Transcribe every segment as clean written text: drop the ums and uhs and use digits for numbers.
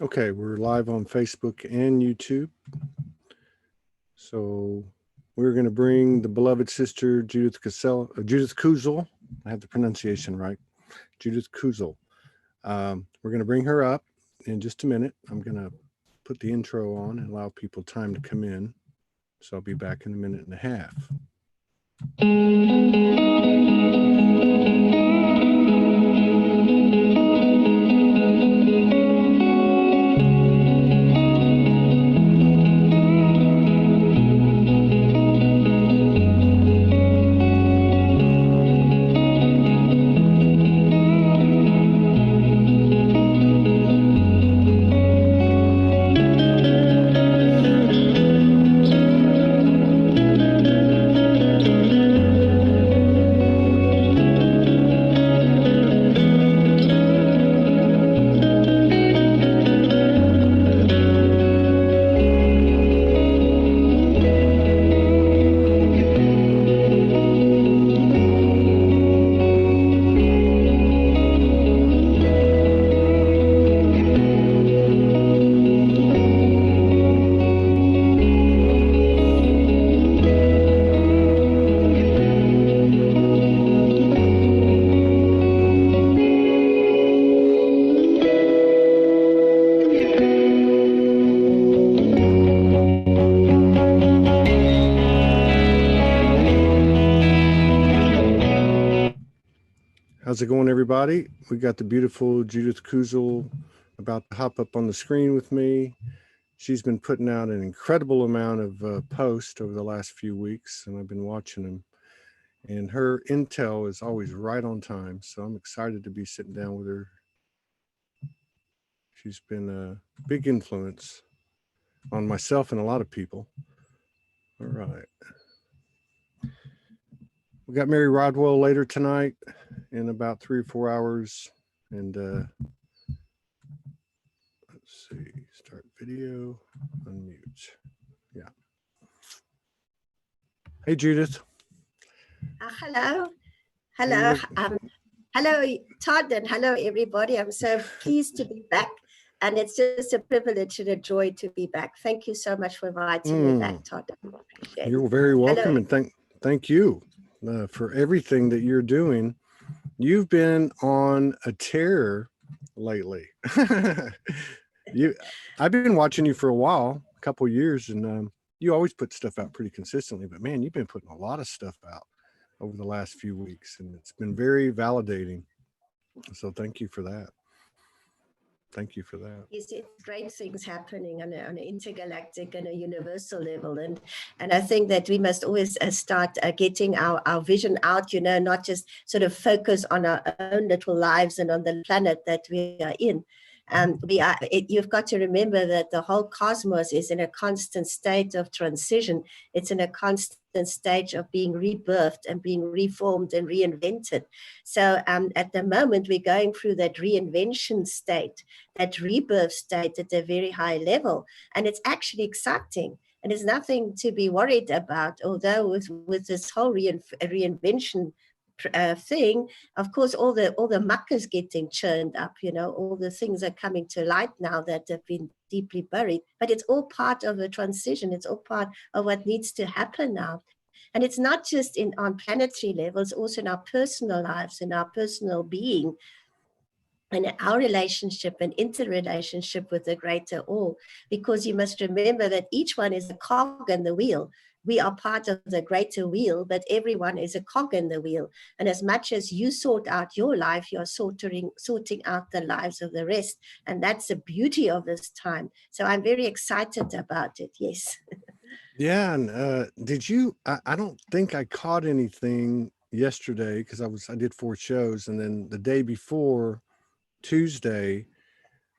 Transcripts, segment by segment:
Okay, we're live on Facebook and YouTube. So we're going to bring the beloved sister Judith Kusel. I have the pronunciation right. Judith Kusel. We're going to bring her up in just a minute. I'm going to put the intro on and allow people time to come in. So I'll be back in a minute and a half. How's it going, everybody? We got the beautiful Judith Kusel about to hop up on the screen with me. She's been putting out an incredible amount of posts over the last few weeks, and I've been watching them. And her intel is always right on time, so I'm excited to be sitting down with her. She's been a big influence on myself and a lot of people. All right. We got Mary Rodwell later tonight in about 3 or 4 hours. And let's see, start video, unmute. Yeah. Hey, Judith. Hello. Hello. Hello, Todd, and hello, everybody. I'm so pleased to be back. And it's just a privilege and a joy to be back. Thank you so much for inviting me back, Todd. You're very welcome. Hello. And thank you for everything that you're doing. You've been on a tear lately. I've been watching you for a while, a couple of years, and you always put stuff out pretty consistently. But man, you've been putting a lot of stuff out over the last few weeks, and it's been very validating. So thank you for that. Thank you for that. Yes, it's great things happening on an intergalactic and a universal level. And I think that we must always start getting our vision out, not just sort of focus on our own little lives and on the planet that we are in. You've got to remember that the whole cosmos is in a constant state of transition. It's in a constant stage of being rebirthed and being reformed and reinvented. So at the moment, we're going through that reinvention state, that rebirth state at a very high level. And it's actually exciting. And there's nothing to be worried about, although with this whole reinvention thing, of course, all the muck is getting churned up, all the things are coming to light now that have been deeply buried, but it's all part of the transition. It's all part of what needs to happen now. And it's not just on planetary levels, also in our personal lives, in our personal being, and our relationship and interrelationship with the greater all, because you must remember that each one is a cog in the wheel. We are part of the greater wheel, but everyone is a cog in the wheel. And as much as you sort out your life, you're sorting out the lives of the rest. And that's the beauty of this time. So I'm very excited about it. Yes. Yeah. And did you, I don't think I caught anything yesterday because I did 4 shows. And then the day before, Tuesday,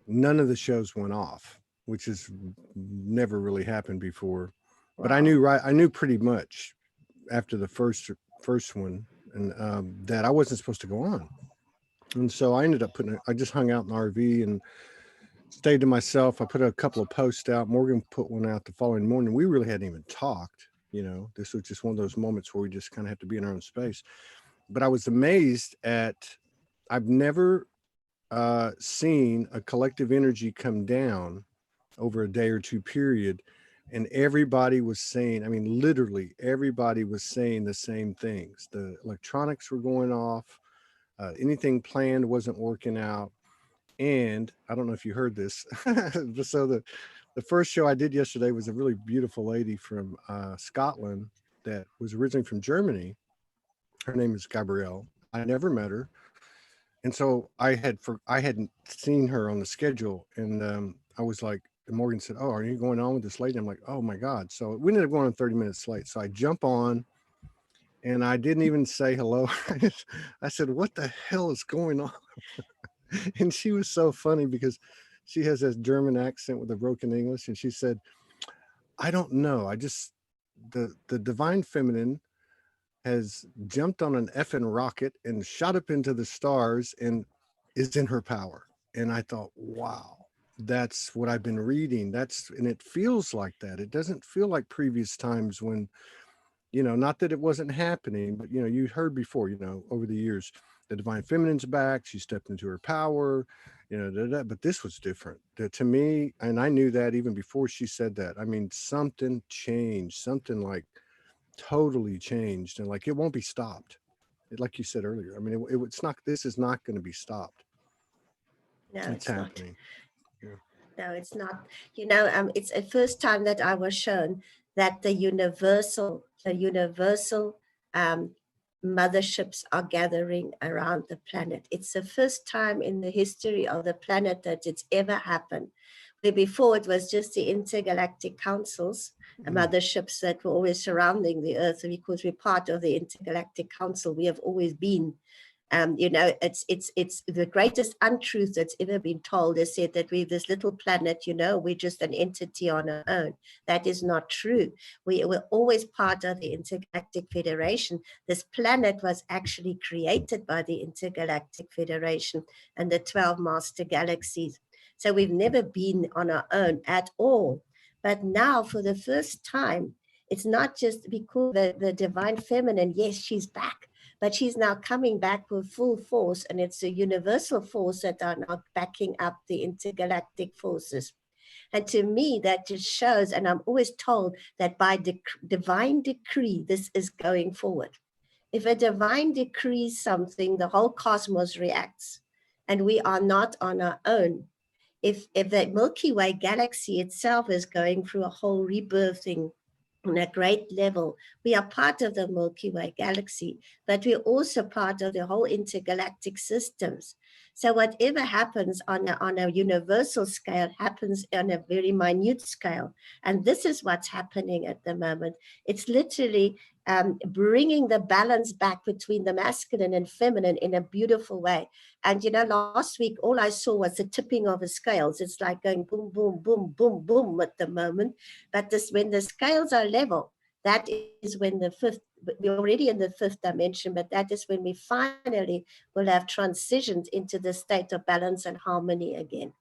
none of the shows went off, which has never really happened before. Wow. But I knew pretty much after the first one, and that I wasn't supposed to go on. And so I ended up I just hung out in the RV and stayed to myself. I put a couple of posts out. Morgan put one out the following morning. We really hadn't even talked. This was just one of those moments where we just kind of have to be in our own space. But I was amazed at, I've never seen a collective energy come down over a day or two period, and everybody was saying, I mean, literally everybody was saying the same things. The electronics were going off, anything planned wasn't working out. And I don't know if you heard this. So the first show I did yesterday was a really beautiful lady from Scotland that was originally from Germany. Her name is Gabrielle. I never met her, and so I hadn't seen her on the schedule, and I was like, and Morgan said, "Oh, are you going on with this lady?" I'm like, "Oh my God!" So we ended up going on 30 minutes late. So I jump on, and I didn't even say hello. I said, "What the hell is going on?" And she was so funny because she has this German accent with a broken English, and she said, "I don't know. I just the divine feminine has jumped on an effing rocket and shot up into the stars and is in her power." And I thought, wow, that's what I've been reading. And it feels like that. It doesn't feel like previous times when, not that it wasn't happening, but, you heard before, over the years, the divine feminine's back, she stepped into her power, but this was different to me. And I knew that even before she said that. I mean, something changed, something like totally changed, and like it won't be stopped. Like you said earlier, I mean, it's not. This is not going to be stopped. No, It's it's not. happening. Yeah. No, it's not. It's the first time that I was shown that the universal motherships are gathering around the planet. It's the first time in the history of the planet that it's ever happened. Where before it was just the intergalactic councils and motherships that were always surrounding the Earth, because we're part of the intergalactic council. We have always been. It's the greatest untruth that's ever been told is said that we're this little planet, we're just an entity on our own. That is not true. We're always part of the Intergalactic Federation. This planet was actually created by the Intergalactic Federation and the 12 master galaxies. So we've never been on our own at all. But now, for the first time, it's not just because the divine feminine, yes, she's back, but she's now coming back with full force, and it's a universal force that are now backing up the intergalactic forces. And to me, that just shows, and I'm always told that by divine decree, this is going forward. If a divine decrees something, the whole cosmos reacts, and we are not on our own. If the Milky Way galaxy itself is going through a whole rebirthing on a great level, we are part of the Milky Way galaxy, but we're also part of the whole intergalactic systems. So whatever happens on a universal scale happens on a very minute scale. And this is what's happening at the moment. It's literally bringing the balance back between the masculine and feminine in a beautiful way. And, last week, all I saw was the tipping of the scales. It's like going boom, boom, boom, boom, boom at the moment. But when the scales are level, that is when we're already in the fifth dimension, but that is when we finally will have transitioned into the state of balance and harmony again.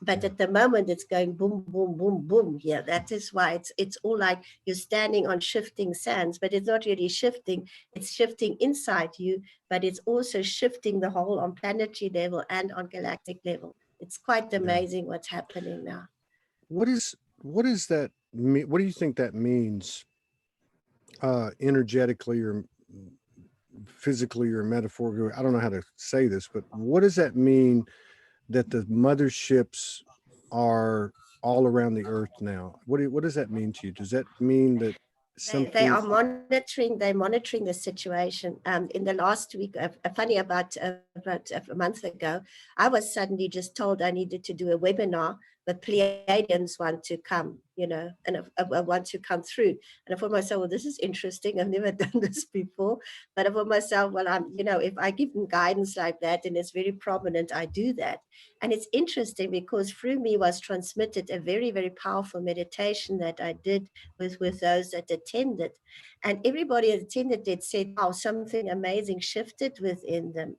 But at the moment it's going boom, boom, boom, boom here. That is why it's all like you're standing on shifting sands, but it's not really shifting. It's shifting inside you, but it's also shifting the whole on planetary level and on galactic level. It's quite amazing what's happening now. What is that mean? What do you think that means, energetically or physically or metaphorically? I don't know how to say this, but what does that mean that the motherships are all around the earth now? What does that mean to you? Does that mean that they are monitoring the situation? In the last week, funny, about a month ago, I was suddenly just told I needed to do a webinar. The Pleiadians want to come, and want to come through. And I thought myself, well, this is interesting. I've never done this before. But I thought myself, well, if I give them guidance like that, and it's very prominent, I do that. And it's interesting because through me was transmitted a very, very powerful meditation that I did with those that attended. And everybody that attended it said, oh, something amazing shifted within them.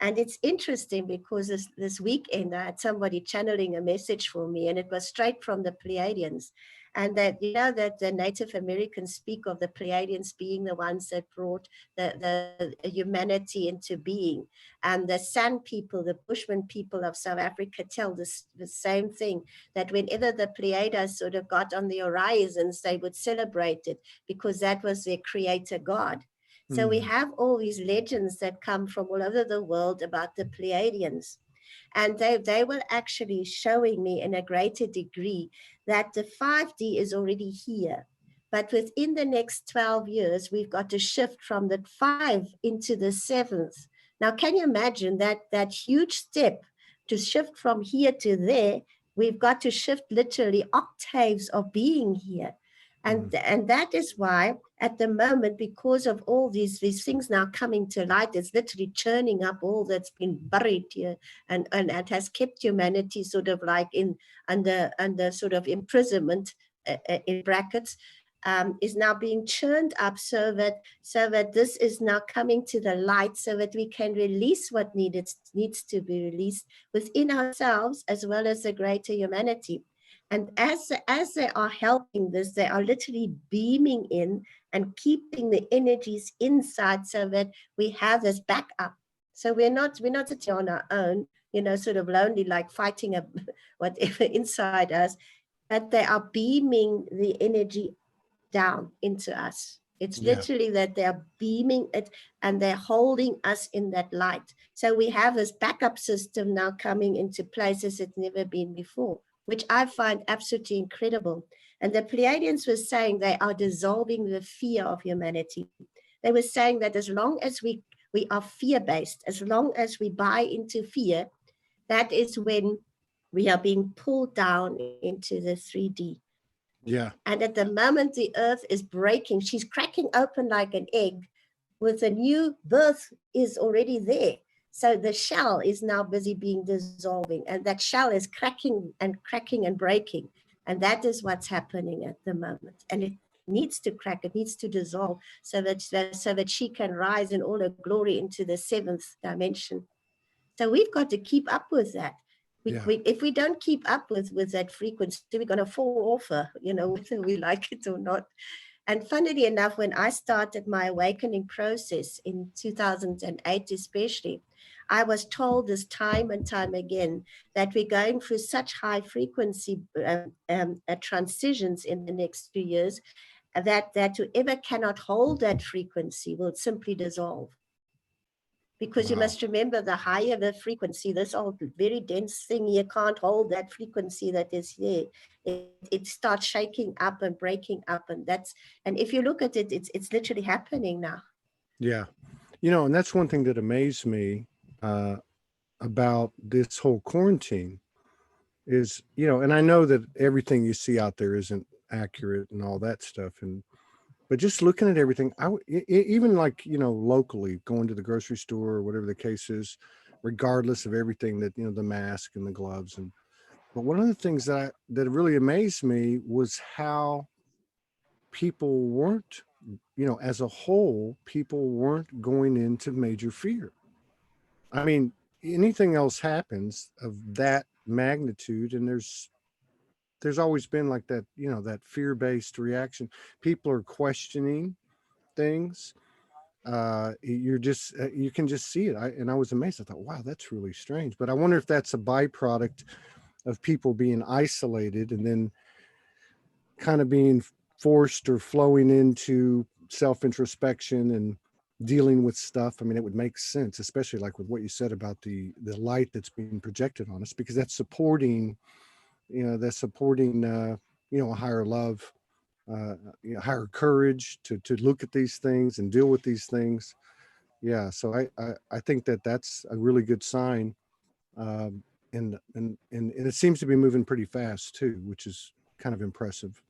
And it's interesting because this weekend I had somebody channeling a message for me, and it was straight from the Pleiadians. And that, you know, that the Native Americans speak of the Pleiadians being the ones that brought the humanity into being. And the San people, the Bushman people of South Africa tell the same thing, that whenever the Pleiades sort of got on the horizons, they would celebrate it because that was their creator God. So we have all these legends that come from all over the world about the Pleiadians. And they were actually showing me in a greater degree that the 5D is already here. But within the next 12 years, we've got to shift from the 5 into the 7th. Now, can you imagine that huge step to shift from here to there? We've got to shift literally octaves of being here. And that is why at the moment, because of all these things now coming to light, it's literally churning up all that's been buried here, and it has kept humanity sort of like under sort of imprisonment in brackets, is now being churned up so that this is now coming to the light, so that we can release what needs to be released within ourselves as well as the greater humanity. And as they are helping this, they are literally beaming in and keeping the energies inside so that we have this backup. So we're not sitting on our own, you know, sort of lonely, like fighting whatever inside us, but they are beaming the energy down into us. It's literally that they're beaming it and they're holding us in that light. So we have this backup system now coming into places it's never been before, which I find absolutely incredible. And the Pleiadians were saying they are dissolving the fear of humanity. They were saying that as long as we are fear-based, as long as we buy into fear, that is when we are being pulled down into the 3D. Yeah. And at the moment the earth is breaking, she's cracking open like an egg, with a new birth is already there. So the shell is now busy being dissolving, and that shell is cracking and breaking. And that is what's happening at the moment. And it needs to crack, it needs to dissolve so that she can rise in all her glory into the 7th dimension. So we've got to keep up with that. If we don't keep up with that frequency, we're going to fall off her, you know, whether we like it or not. And funnily enough, when I started my awakening process in 2008 especially, I was told this time and time again that we're going through such high frequency transitions in the next few years that whoever cannot hold that frequency will simply dissolve. Because you must remember, the higher the frequency, this old very dense thing here can't hold that frequency that is there. It starts shaking up and breaking up, and if you look at it, it's literally happening now. Yeah, you know, and that's one thing that amazed me about this whole quarantine is, you know, and I know that everything you see out there isn't accurate and all that stuff, but just looking at everything, even like, you know, locally going to the grocery store or whatever the case is, regardless of everything that, you know, the mask and the gloves, but one of the things that really amazed me was how people weren't, you know, as a whole, people weren't going into major fear. I mean, anything else happens of that magnitude, and there's always been like that, you know, that fear-based reaction. People are questioning things. You can just see it. And I was amazed. I thought, wow, that's really strange. But I wonder if that's a byproduct of people being isolated and then kind of being forced or flowing into self-introspection and dealing with stuff. I mean, it would make sense, especially like with what you said about the light that's being projected on us, because that's supporting, you know, you know, a higher love, you know, higher courage to look at these things and deal with these things. Yeah. So I think that's a really good sign. And it seems to be moving pretty fast too, which is kind of impressive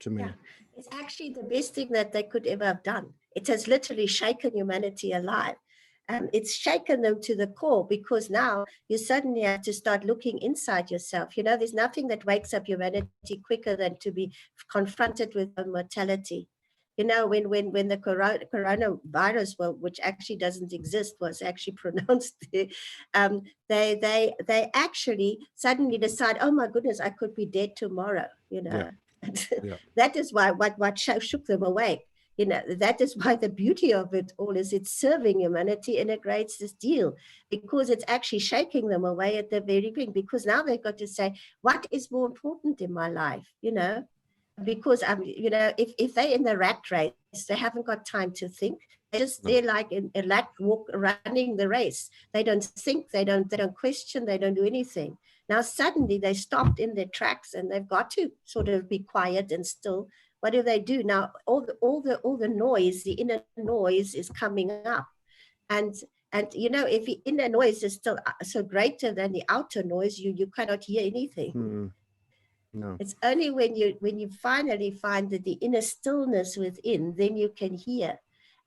to me. Yeah, it's actually the best thing that they could ever have done. It has literally shaken humanity alive. It's shaken them to the core, because now you suddenly have to start looking inside yourself. You know, there's nothing that wakes up humanity quicker than to be confronted with mortality. You know, when the coronavirus, well, which actually doesn't exist, was actually pronounced, they actually suddenly decide, oh my goodness, I could be dead tomorrow, you know. Yeah. Yeah. That is why what shook them awake. You know, that is why the beauty of it all is it's serving humanity in a great deal, because it's actually shaking them away at the very beginning, because now they've got to say, what is more important in my life, you know? Because you know, if they're in the rat race, they haven't got time to think. They're like in a rat walk running the race. They don't think, they don't question, they don't do anything. Now suddenly they stopped in their tracks and they've got to sort of be quiet and still. What do? Now all the noise, the inner noise is coming up. And you know, if the inner noise is still so greater than the outer noise, you cannot hear anything. Mm, no. It's only when you finally find that the inner stillness within, then you can hear.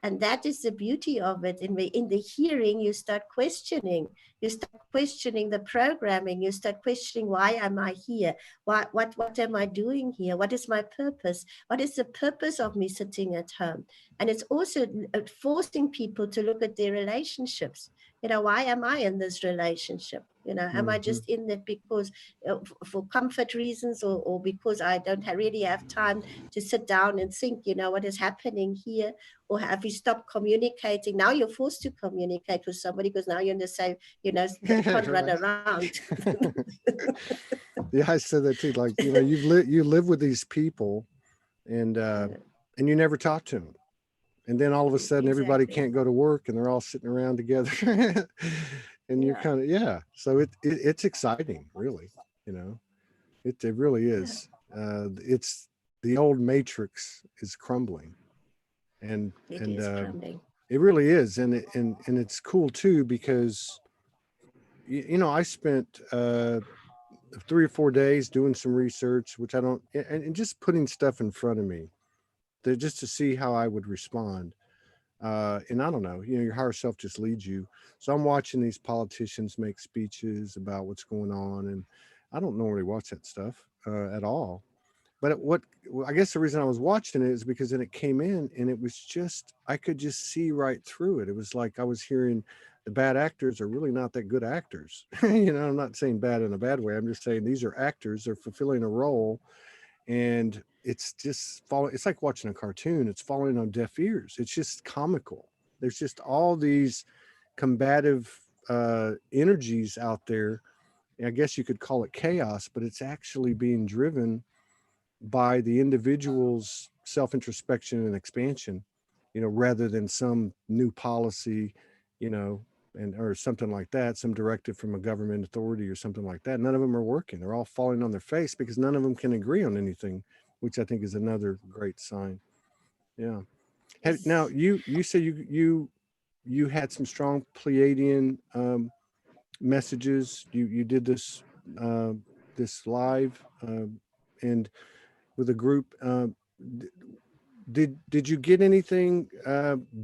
And that is the beauty of it. In the hearing, you start questioning. You start questioning the programming. You start questioning, why am I here? What am I doing here? What is my purpose? What is the purpose of me sitting at home? And it's also forcing people to look at their relationships. You know, why am I in this relationship? You know, am I just in it because for comfort reasons, or because I don't really have time to sit down and think, you know, what is happening here? Or have you stopped communicating? Now you're forced to communicate with somebody because now you're in the same, you know, you can't run around. Yeah, I said that too. Like, you know, you live with these people, and you never talk to them. And then all of a sudden, everybody can't go to work, and they're all sitting around together. And you're kind of, so it's exciting, really. You know, it really is. It's the old matrix is crumbling, and it is crumbling. it really is. And it's cool too, because you know, I spent 3 or 4 days doing some research, which I don't, and just putting stuff in front of me just to see how I would respond. And I don't know, you know, your higher self just leads you. So I'm watching these politicians make speeches about what's going on, and I don't normally watch that stuff at all. But I guess the reason I was watching it is because then it came in, and it was just, I could just see right through it. It was like I was hearing the bad actors are really not that good actors. You know, I'm not saying bad in a bad way. I'm just saying these are actors. They're fulfilling a role, and it's just it's like watching a cartoon. It's falling on deaf ears. It's just comical. There's just all these combative energies out there. I guess you could call it chaos, but it's actually being driven by the individual's self-introspection and expansion, you know, rather than some new policy, you know, and or something like that, some directive from a government authority or something like that. None of them are working. They're all falling on their face because none of them can agree on anything, which I think is another great sign. Yeah. Now you say you had some strong Pleiadian messages. You did this this live and with a group. Did you get anything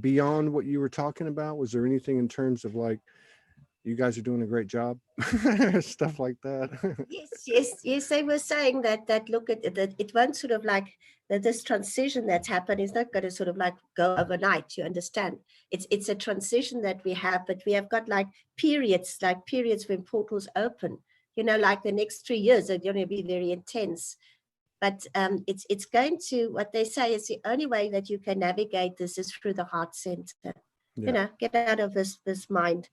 beyond what you were talking about? Was there anything in terms of like, you guys are doing a great job, stuff like that? Yes. They were saying that look at that, it won't sort of like that this transition that's happened is not going to sort of like go overnight. You understand? It's a transition that we have, but we have got like periods when portals open. You know, like the next 3 years are going to be very intense. But it's going to, what they say is the only way that you can navigate this is through the heart center. You know, get out of this mind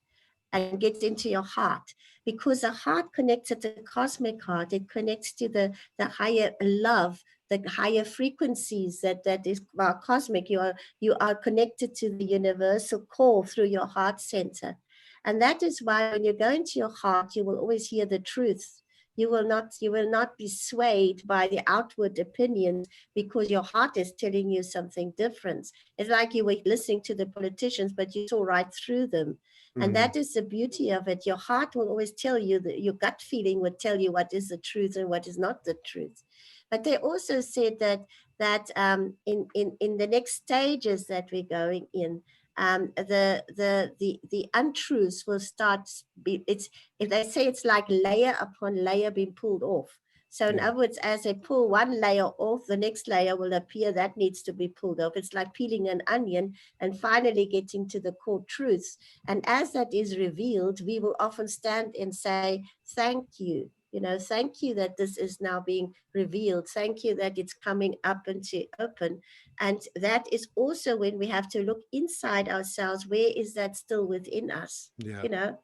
and get into your heart, because the heart connects to the cosmic heart. It connects to the higher love, the higher frequencies that is cosmic. You are connected to the universal call through your heart center. And that is why when you go into your heart, you will always hear the truth. You will not be swayed by the outward opinions, because your heart is telling you something different. It's like you were listening to the politicians, but you saw right through them. And that is the beauty of it. Your heart will always tell you, that your gut feeling would tell you what is the truth and what is not the truth. But they also said that in the next stages that we're going in, the untruths will start. If they say it's like layer upon layer being pulled off. So in other words, as they pull one layer off, the next layer will appear that needs to be pulled off. It's like peeling an onion and finally getting to the core truths. And as that is revealed, we will often stand and say, thank you. You know, thank you that this is now being revealed. Thank you that it's coming up into open. And that is also when we have to look inside ourselves. Where is that still within us? Yeah. You know,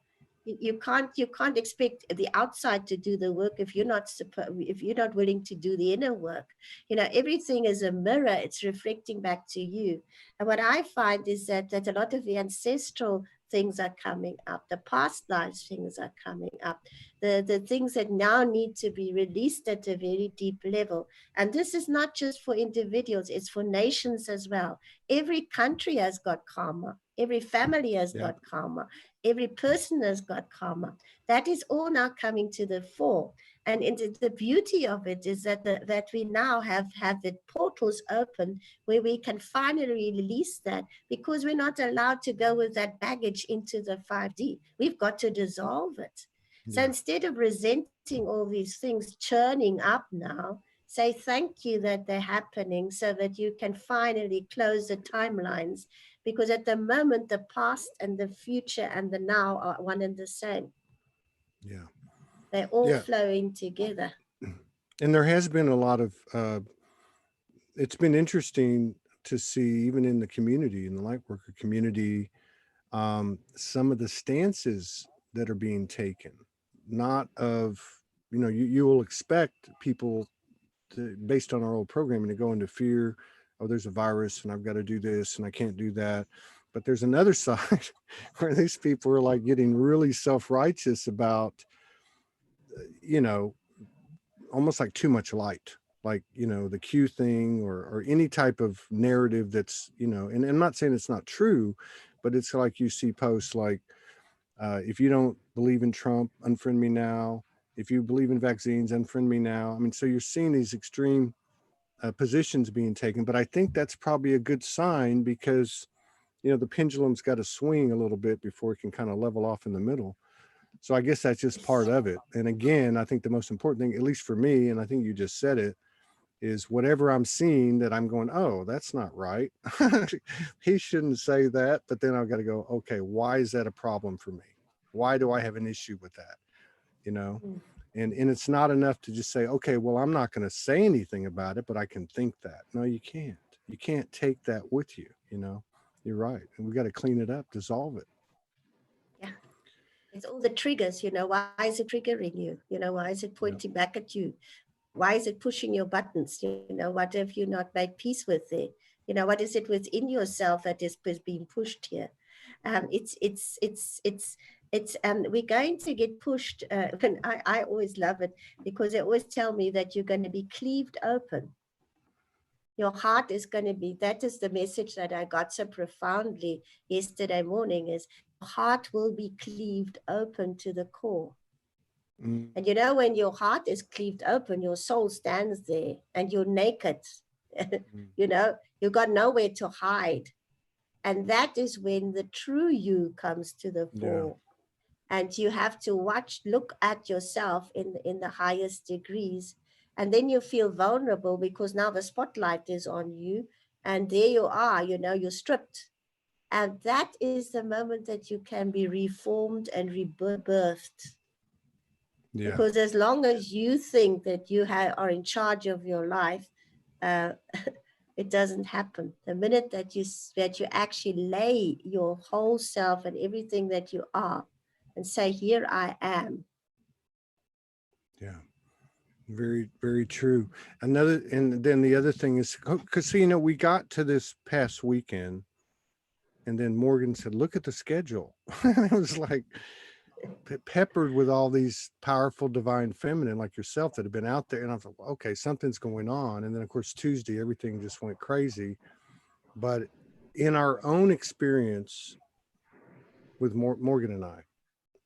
you can't expect the outside to do the work if if you're not willing to do the inner work. You know, everything is a mirror. It's reflecting back to you. And what I find is that a lot of the ancestral things are coming up, the past lives things are coming up, the things that now need to be released at a very deep level. And this is not just for individuals, it's for nations as well. Every country has got karma, every family has got karma, every person has got karma. That is all now coming to the fore. And the beauty of it is that we now have the portals open where we can finally release that, because we're not allowed to go with that baggage into the 5D. We've got to dissolve it. So instead of resenting all these things churning up now, say thank you that they're happening so that you can finally close the timelines. Because at the moment, the past and the future and the now are one and the same. Yeah. They're all flowing together. And there has been a lot of, it's been interesting to see, even in the community, in the lightworker community, some of the stances that are being taken, not of, you know, you will expect people to, based on our old programming, to go into fear. Oh, there's a virus and I've got to do this and I can't do that. But there's another side where these people are like getting really self-righteous about, you know, almost like too much light, like, you know, the Q thing, or any type of narrative that's, you know, and I'm not saying it's not true, but it's like you see posts like, if you don't believe in Trump, unfriend me now. If you believe in vaccines, unfriend me now. I mean, so you're seeing these extreme positions being taken, but I think that's probably a good sign, because, you know, the pendulum's got to swing a little bit before it can kind of level off in the middle. So I guess that's just part of it. And again, I think the most important thing, at least for me, and I think you just said it, is whatever I'm seeing that I'm going, oh, that's not right. He shouldn't say that. But then I've got to go, okay, why is that a problem for me? Why do I have an issue with that? You know? And it's not enough to just say, okay, well, I'm not going to say anything about it, but I can think that. No, you can't. You can't take that with you. You know, you're right. And we got to clean it up, dissolve it. Yeah. It's all the triggers, you know, why is it triggering you? You know, why is it pointing back at you? Why is it pushing your buttons? You know, what have you not made peace with there? You know, what is it within yourself that is being pushed here? We're going to get pushed. And I always love it, because they always tell me that you're going to be cleaved open. Your heart is going to be, that is the message that I got so profoundly yesterday morning, is your heart will be cleaved open to the core. And you know, when your heart is cleaved open, your soul stands there and you're naked. You know, you got nowhere to hide. And that is when the true you comes to the fore. And you have to look at yourself in the highest degrees. And then you feel vulnerable, because now the spotlight is on you. And there you are, you know, you're stripped. And that is the moment that you can be reformed and rebirthed. Because as long as you think that you are in charge of your life, it doesn't happen. The minute that you actually lay your whole self and everything that you are and say, here I am. Yeah. Very, very true. And then the other thing is, because, you know, we got to this past weekend, and then Morgan said, look at the schedule. It was like peppered with all these powerful divine feminine like yourself that have been out there. And I was like, okay, something's going on. And then, of course, Tuesday, everything just went crazy. But in our own experience with Morgan and I,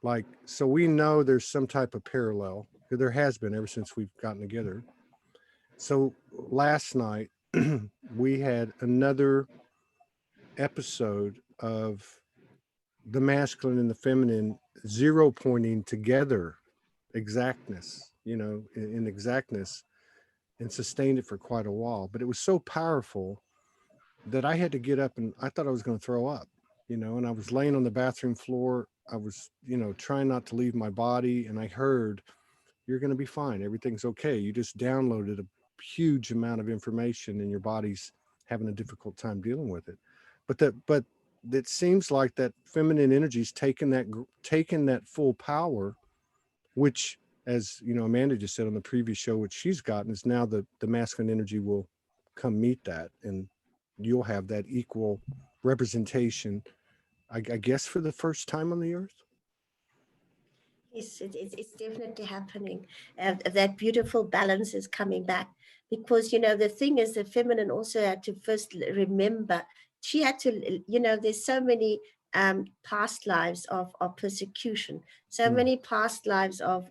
like, so we know there's some type of parallel. There has been ever since we've gotten together. So last night, we had another episode of the masculine and the feminine zero pointing together, exactness, you know, in exactness, and sustained it for quite a while. But it was so powerful that I had to get up, and I thought I was going to throw up, you know, and I was laying on the bathroom floor. I was, you know, trying not to leave my body. And I heard, you're going to be fine. Everything's okay. You just downloaded a huge amount of information and your body's having a difficult time dealing with it. But it seems like that feminine energy's taken that full power, which, as you know, Amanda just said on the previous show, which she's gotten, is now the masculine energy will come meet that, and you'll have that equal representation, I guess, for the first time on the earth. Yes, it's definitely happening. That beautiful balance is coming back, because, you know, the thing is, the feminine also had to first remember, she had to, you know, there's so many past lives of persecution, so many past lives of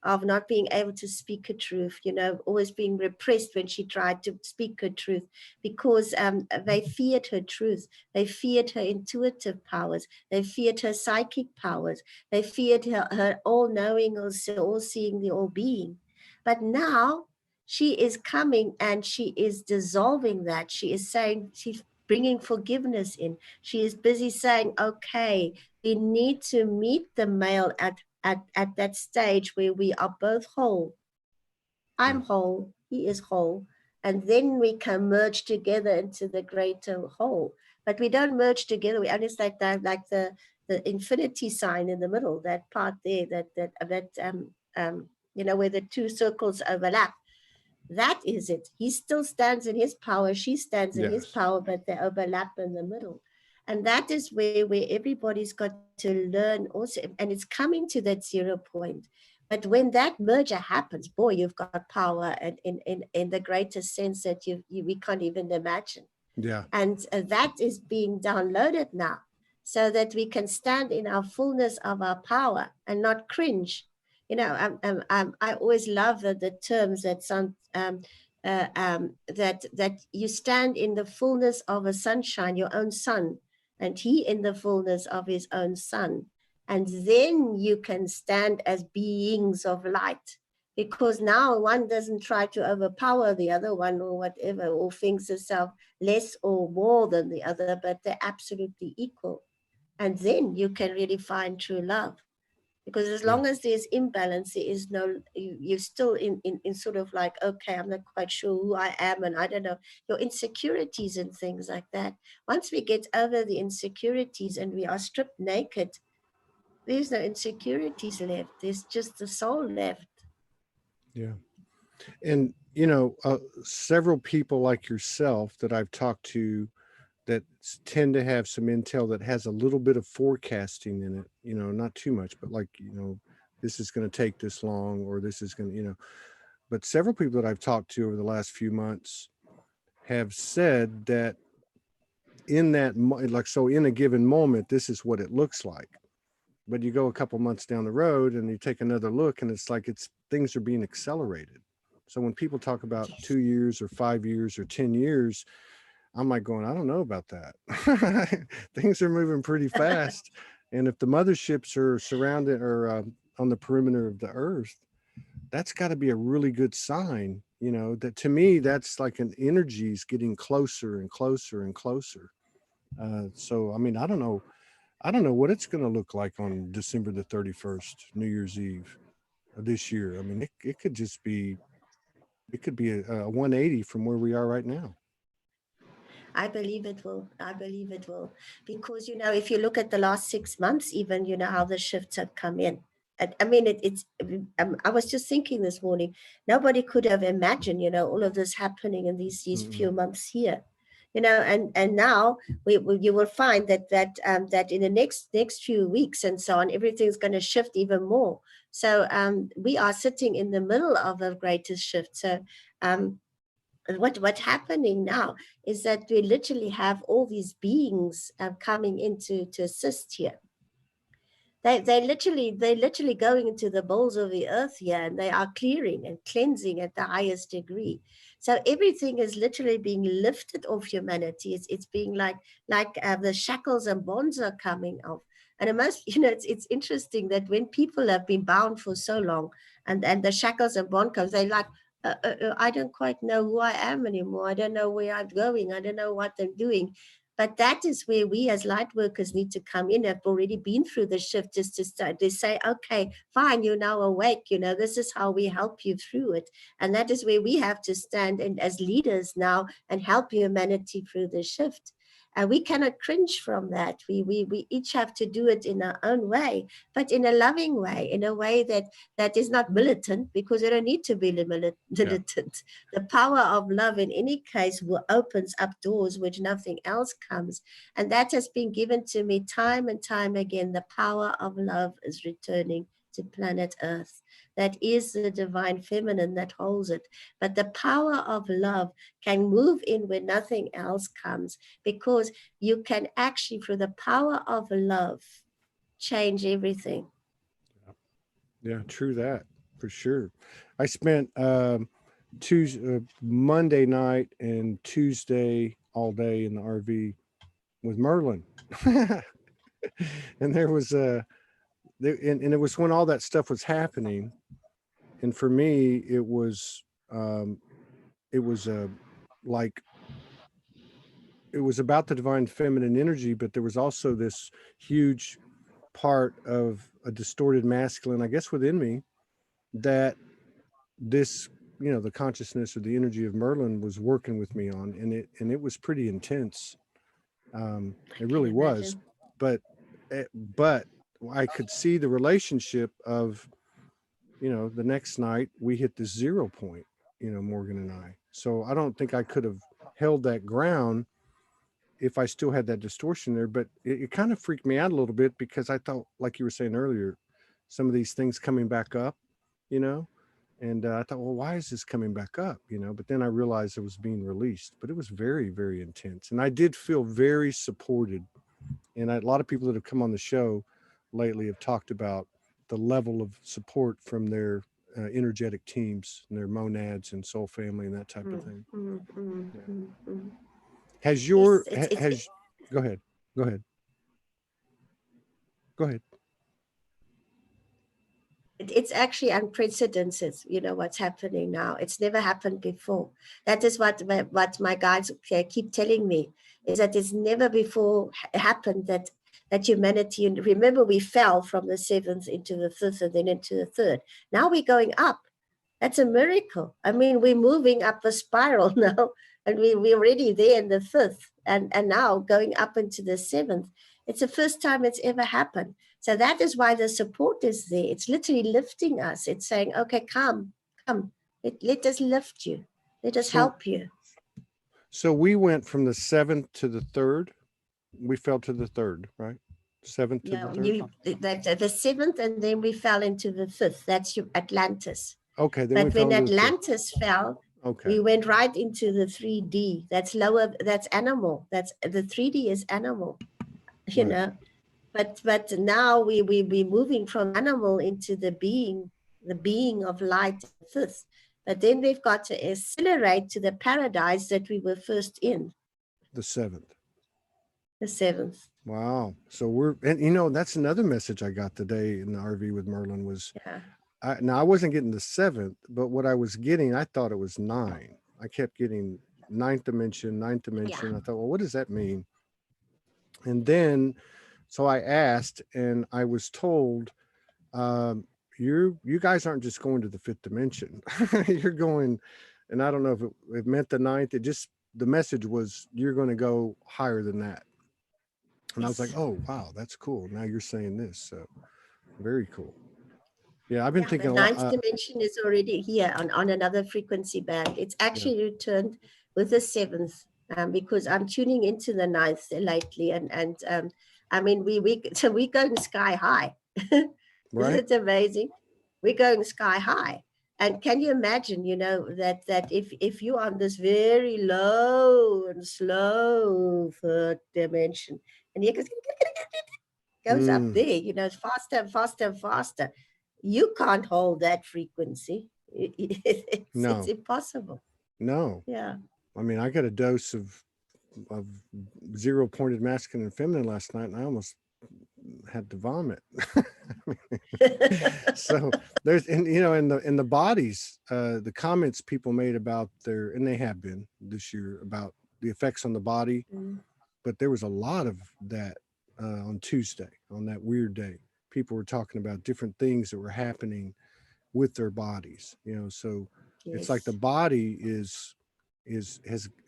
not being able to speak her truth, you know, always being repressed when she tried to speak her truth, because they feared her truth. They feared her intuitive powers. They feared her psychic powers. They feared her all-knowing, all-seeing, the all-being. But now she is coming and she is dissolving that. She is saying, she's bringing forgiveness in. She is busy saying, okay, we need to meet the male at that stage where we are both whole. I'm whole, he is whole. And then we can merge together into the greater whole. But we don't merge together. We only like that, like the infinity sign in the middle, that part there, you know, where the two circles overlap. That is it. He still stands in his power. She stands in his power, but they overlap in the middle. And that is where everybody's got to learn also. And it's coming to that 0 point. But when that merger happens, boy, you've got power in the greatest sense that we can't even imagine. Yeah. And that is being downloaded now, so that we can stand in our fullness of our power and not cringe. You know, I always love the terms that that you stand in the fullness of a sunshine, your own sun, and he in the fullness of his own sun. And then you can stand as beings of light, because now one doesn't try to overpower the other one or whatever, or thinks herself less or more than the other, but they're absolutely equal. And then you can really find true love. Because as long as there's imbalance, there is no, you're still in sort of like, okay, I'm not quite sure who I am, and I don't know, your insecurities and things like that. Once we get over the insecurities and we are stripped naked, there's no insecurities left. There's just the soul left. Yeah. And, you know, several people like yourself that I've talked to that tend to have some intel that has a little bit of forecasting in it, you know, not too much, but like, you know, this is going to take this long, or this is going to, you know, but several people that I've talked to over the last few months have said that in that, like, so in a given moment, this is what it looks like. But you go a couple months down the road and you take another look, and it's like things are being accelerated. So when people talk about 2 years or 5 years or 10 years, I'm like going, I don't know about that. Things are moving pretty fast. And if the motherships are surrounded or on the perimeter of the earth, that's got to be a really good sign. You know, that to me, that's like an energy is getting closer and closer and closer. So, I mean, I don't know what it's going to look like on December the 31st, New Year's Eve of this year. I mean, it could just be, it could be a 180 from where we are right now. I believe it will. I believe it will. Because, you know, if you look at the last 6 months, even, you know, how the shifts have come in. I mean, I was just thinking this morning, nobody could have imagined, you know, all of this happening in these few months here. You know, and now you will find that in the next few weeks and so on, everything's going to shift even more. So we are sitting in the middle of a greatest shift. So what's happening now is that we literally have all these beings coming in to assist here. They literally going into the bowls of the earth here, and they are clearing and cleansing at the highest degree. So everything is literally being lifted off humanity. It's being like the shackles and bonds are coming off. And it must, you know, it's interesting that when people have been bound for so long, and the shackles and bond comes, they like, I don't quite know who I am anymore. I don't know where I'm going. I don't know what I'm doing. But that is where we as light workers need to come in. Have already been through the shift, just to start to say, okay, fine, you're now awake. This is how we help you through it. And that is where we have to stand in as leaders now and help humanity through the shift. And we cannot cringe from that. We each have to do it in our own way, but in a loving way, in a way that is not militant, because we don't need to be militant. Yeah. The power of love in any case opens up doors which nothing else comes. And that has been given to me time and time again. The power of love is returning to planet Earth. That is the divine feminine that holds it. But the power of love can move in where nothing else comes, because you can actually, through the power of love, change everything. Yeah, true that, for sure. I spent Monday night and Tuesday all day in the RV with Merlin. And there was and it was when all that stuff was happening. And for me, it was like, it was about the divine feminine energy, but there was also this huge part of a distorted masculine, I guess, within me, that this, the consciousness or the energy of Merlin was working with me on, and it was pretty intense. It really was, but I could see the relationship of, the next night we hit the 0 point, Morgan and I. So I don't think I could have held that ground if I still had that distortion there, but it kind of freaked me out a little bit, because I thought, like you were saying earlier, some of these things coming back up, and I thought, well, why is this coming back up? But then I realized it was being released. But it was very, very intense. And I did feel very supported. And a lot of people that have come on the show lately have talked about the level of support from their energetic teams and their monads and soul family and that type of thing. Has your, go ahead. It's actually unprecedented, what's happening now. It's never happened before. That is what my guides keep telling me, is that it's never before happened that humanity, and remember, we fell from the 7th into the 5th and then into the 3rd. Now we're going up. That's a miracle. I mean, we're moving up a spiral now, and we're already there in the 5th, and now going up into the 7th. It's the first time it's ever happened. So that is why the support is there. It's literally lifting us. It's saying, okay, come. Let us lift you. Let us help you. So we went from the 7th to the 3rd. We fell to the 3rd, right? 7th to the 3rd? The 7th, and then we fell into the 5th. That's Atlantis. Okay. Then but when Atlantis fell, we went right into the 3D. That's lower. That's animal. That's the 3D is animal. But now we're moving from animal into the being of light, 5th. But then we've got to accelerate to the paradise that we were first in. The 7th. The 7th. Wow. So and that's another message I got today in the RV with Merlin was, now I wasn't getting the 7th, but what I was getting, I thought it was 9. I kept getting 9th dimension. Yeah. I thought, well, what does that mean? And then, so I asked, and I was told, you guys aren't just going to the 5th dimension. You're going, and I don't know if it meant the 9th. The message was, you're going to go higher than that. And I was like, oh, wow, that's cool. Now you're saying this. So very cool. Yeah, I've been thinking the 9th dimension is already here on another frequency band. It's actually returned with the 7th, because I'm tuning into the 9th lately. And I mean, we're going sky high. Right. Isn't it amazing? We're going sky high. And can you imagine, that if you're on this very low and slow 3rd dimension, and it goes up there, faster and faster and faster, you can't hold that frequency. It's impossible. No. Yeah. I mean, I got a dose of 0 pointed masculine and feminine last night, and I almost had to vomit. So there's, and in the bodies, the comments people made about and they have been this year, about the effects on the body but there was a lot of that on Tuesday, on that weird day. People were talking about different things that were happening with their bodies, so it's like the Yes. body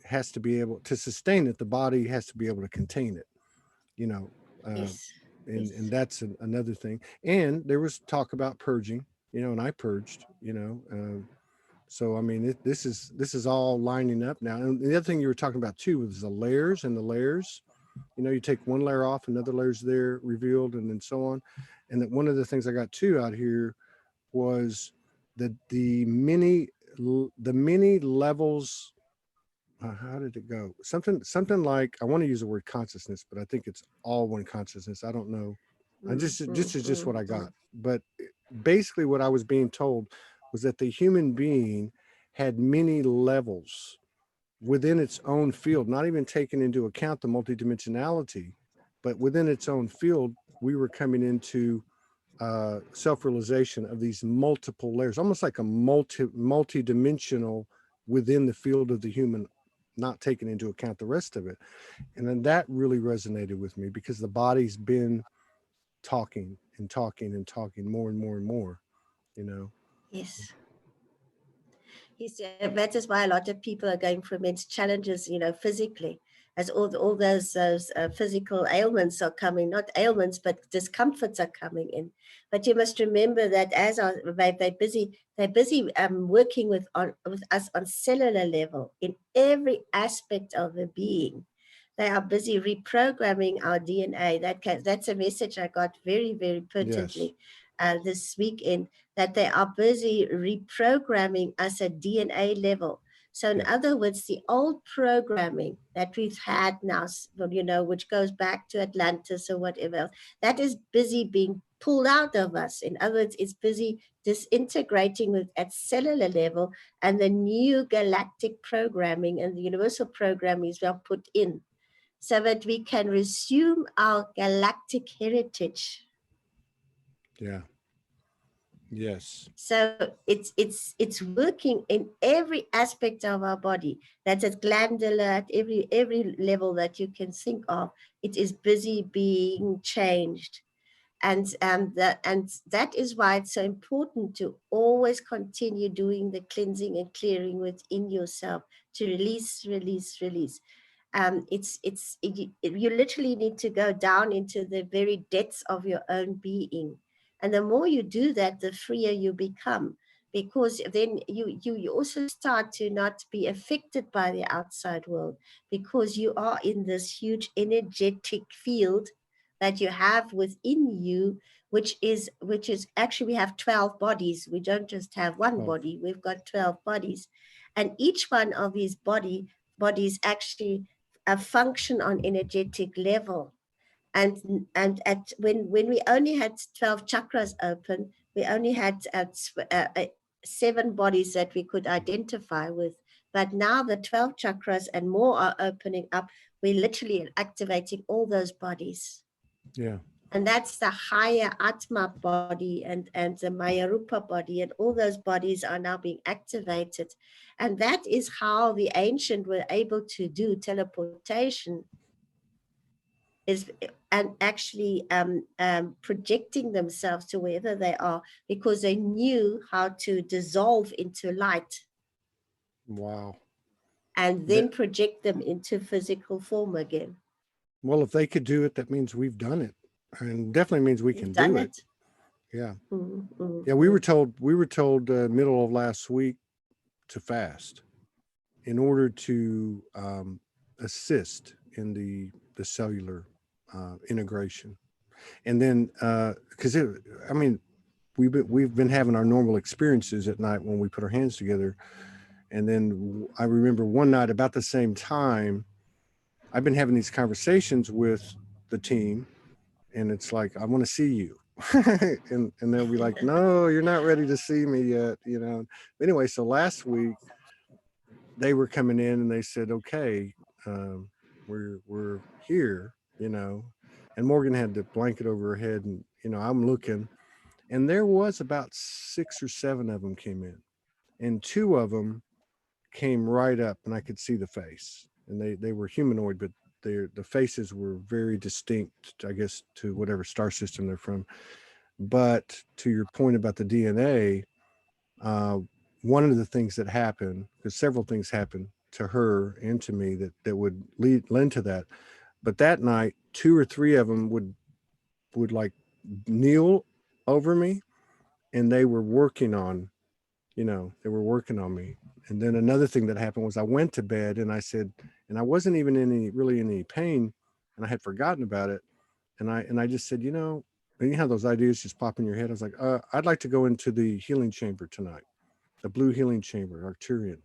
has to be able to sustain it. The body has to be able to contain it, you know uh, Yes. and Yes. that's another thing. And there was talk about purging, and I purged, so I mean, this is all lining up now. And the other thing you were talking about too was the layers and the layers. You take one layer off, another layer's there revealed, and then so on. And that one of the things I got too out here was that the many levels. How did it go? Something like, I want to use the word consciousness, but I think it's all one consciousness. I don't know. I Mm, just mm, this is just mm, what I got. mm. But basically, what I was being told was that the human being had many levels within its own field, not even taking into account the multidimensionality, but within its own field, we were coming into self-realization of these multiple layers, almost like a multi-dimensional within the field of the human, not taking into account the rest of it. And then that really resonated with me, because the body's been talking and talking and talking more and more and more, you know. Yes. Yes, that is why a lot of people are going through immense challenges, physically, as all those physical ailments are coming, not ailments, but discomforts are coming in. But you must remember that as they're busy working with us on cellular level in every aspect of the being. They are busy reprogramming our DNA. That's a message I got very, very Yes. pertinently this weekend, that they are busy reprogramming us at DNA level. So, in Yeah. other words, the old programming that we've had now, which goes back to Atlantis or whatever else, that is busy being pulled out of us. In other words, it's busy disintegrating at cellular level, and the new galactic programming and the universal programming is well put in, so that we can resume our galactic heritage. Yeah. Yes. So it's working in every aspect of our body. That's at glandular, at every level that you can think of. It is busy being changed. And that is why it's so important to always continue doing the cleansing and clearing within yourself, to release. You literally need to go down into the very depths of your own being, and the more you do that, the freer you become, because then you also start to not be affected by the outside world, because you are in this huge energetic field that you have within you, which is actually, we have 12 bodies. We don't just have one Well, body, we've got 12 bodies, and each one of these bodies actually function on energetic level. And at when we only had 12 chakras open, we only had 7 bodies that we could identify with. But now the 12 chakras and more are opening up. We're literally activating all those bodies, yeah. and that's the higher Atma body and the Maya Rupa body, and all those bodies are now being activated. And that is how the ancient were able to do teleportation, is and actually projecting themselves to wherever they are, because they knew how to dissolve into light Wow. and That, then project them into physical form again. well, if they could do it, that means we've done it, and definitely means we We've can done do it. it. Yeah. Mm, mm, Yeah. We were mm. told. We were told middle of last week to fast in order to assist in the cellular integration. And then because I mean, we've been having our normal experiences at night when we put our hands together. And then I remember one night about the same time, I've been having these conversations with the team, and it's like, I want to see you. and they'll be like, no, you're not ready to see me yet. Anyway, so last week they were coming in and they said, okay, um, we're here, and Morgan had the blanket over her head, and I'm looking, and there was about 6 or 7 of them came in, and 2 of them came right up, and I could see the face, and they were humanoid, but the faces were very distinct, I guess, to whatever star system they're from. But to your point about the DNA, uh, one of the things that happened, because several things happened to her and to me that would lend to that. But that night, two or three of them would like kneel over me, and they were working on, they were working on me. And then another thing that happened was I went to bed and I said, and I wasn't even really in any pain, and I had forgotten about it. And I just said, and you have those ideas just pop in your head. I was like, I'd like to go into the healing chamber tonight, the blue healing chamber, Arcturian.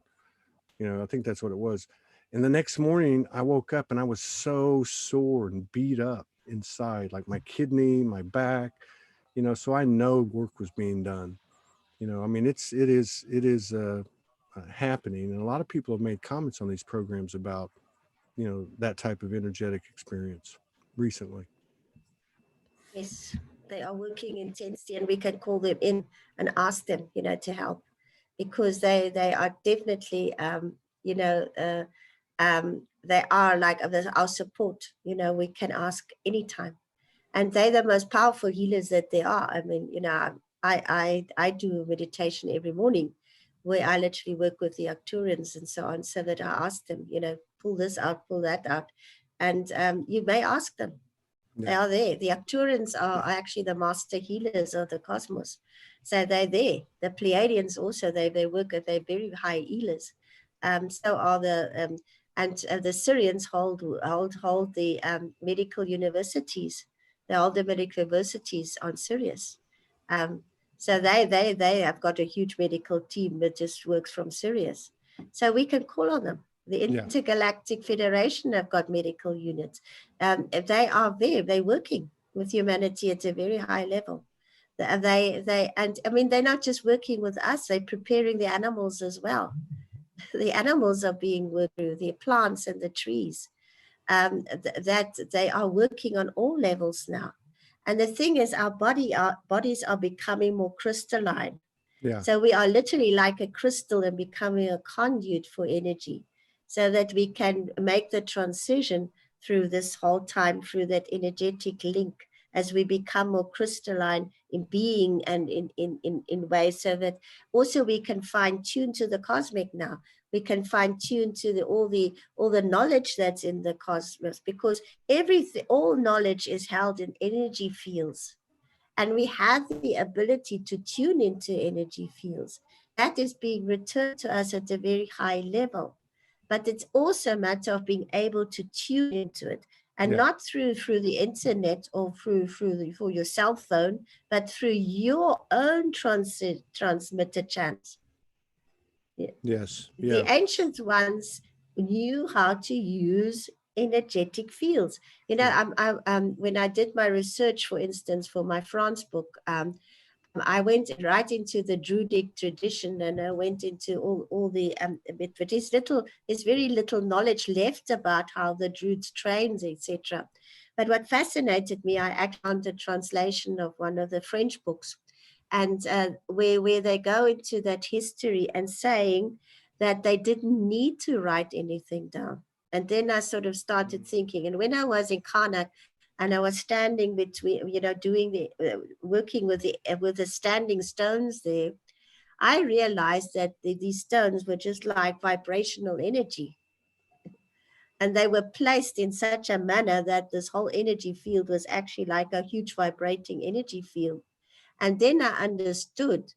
I think that's what it was. And the next morning I woke up and I was so sore and beat up inside, like my kidney, my back, so I know work was being done. I mean, it is happening. And a lot of people have made comments on these programs about, that type of energetic experience recently. Yes, they are working intensely, and we can call them in and ask them, to help, because they are definitely, they are like our support. We can ask anytime, and they're the most powerful healers that there are. I mean, I do meditation every morning, where I literally work with the Arcturians and so on, so that I ask them, pull this out, pull that out, and you may ask them. They are there. The Arcturians are actually the master healers of the cosmos. So they're there. The Pleiadians also, they work at, they're very high healers. So are the Syrians hold the medical universities. They hold the medical universities on Sirius. So they have got a huge medical team that just works from Sirius. So we can call on them. The Intergalactic Federation have got medical units. They are there. They're working with humanity at a very high level. And I mean, they're not just working with us. They're preparing the animals as well. The animals are being worked through, the plants and the trees. That they are working on all levels now. And the thing is, our bodies are becoming more crystalline. Yeah. So we are literally like a crystal and becoming a conduit for energy, so that we can make the transition through this whole time, through that energetic link, as we become more crystalline in being and in ways, so that also we can fine tune to the cosmic now. We can fine tune to all the knowledge that's in the cosmos, because all knowledge is held in energy fields. And we have the ability to tune into energy fields. That is being returned to us at a very high level. But it's also a matter of being able to tune into it, and not through the internet or for your cell phone, but through your own transmitter channels. Yes. The ancient ones knew how to use energetic fields. When I did my research, for instance, for my France book, I went right into the Druidic tradition, and I went into all the but there's very little knowledge left about how the Druids trained, etc. But what fascinated me, I actually found a translation of one of the French books, and where they go into that history and saying that they didn't need to write anything down. And then I sort of started thinking, and when I was in Karnak, and I was standing between, doing working with the standing stones there, I realized that these stones were just like vibrational energy. And they were placed in such a manner that this whole energy field was actually like a huge vibrating energy field. And then I understood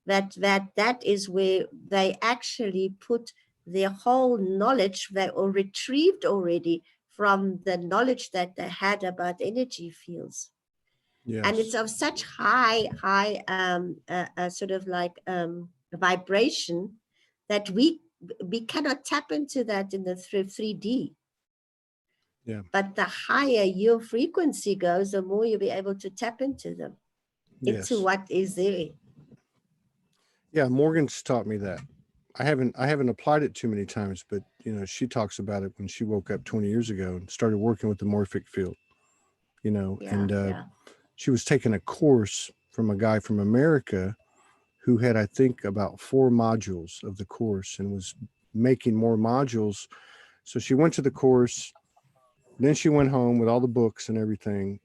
that is where they actually put their whole knowledge they or retrieved already from the knowledge that they had about energy fields. Yes. And it's of such high sort of like vibration that we cannot tap into that in the 3D. Yeah. But the higher your frequency goes, the more you'll be able to tap into them, into what is there. Yeah, Morgan's taught me that. I haven't applied it too many times, but she talks about it when she woke up 20 years ago and started working with the morphic field. She was taking a course from a guy from America who had, I think, about 4 modules of the course and was making more modules. So she went to the course, then she went home with all the books and everything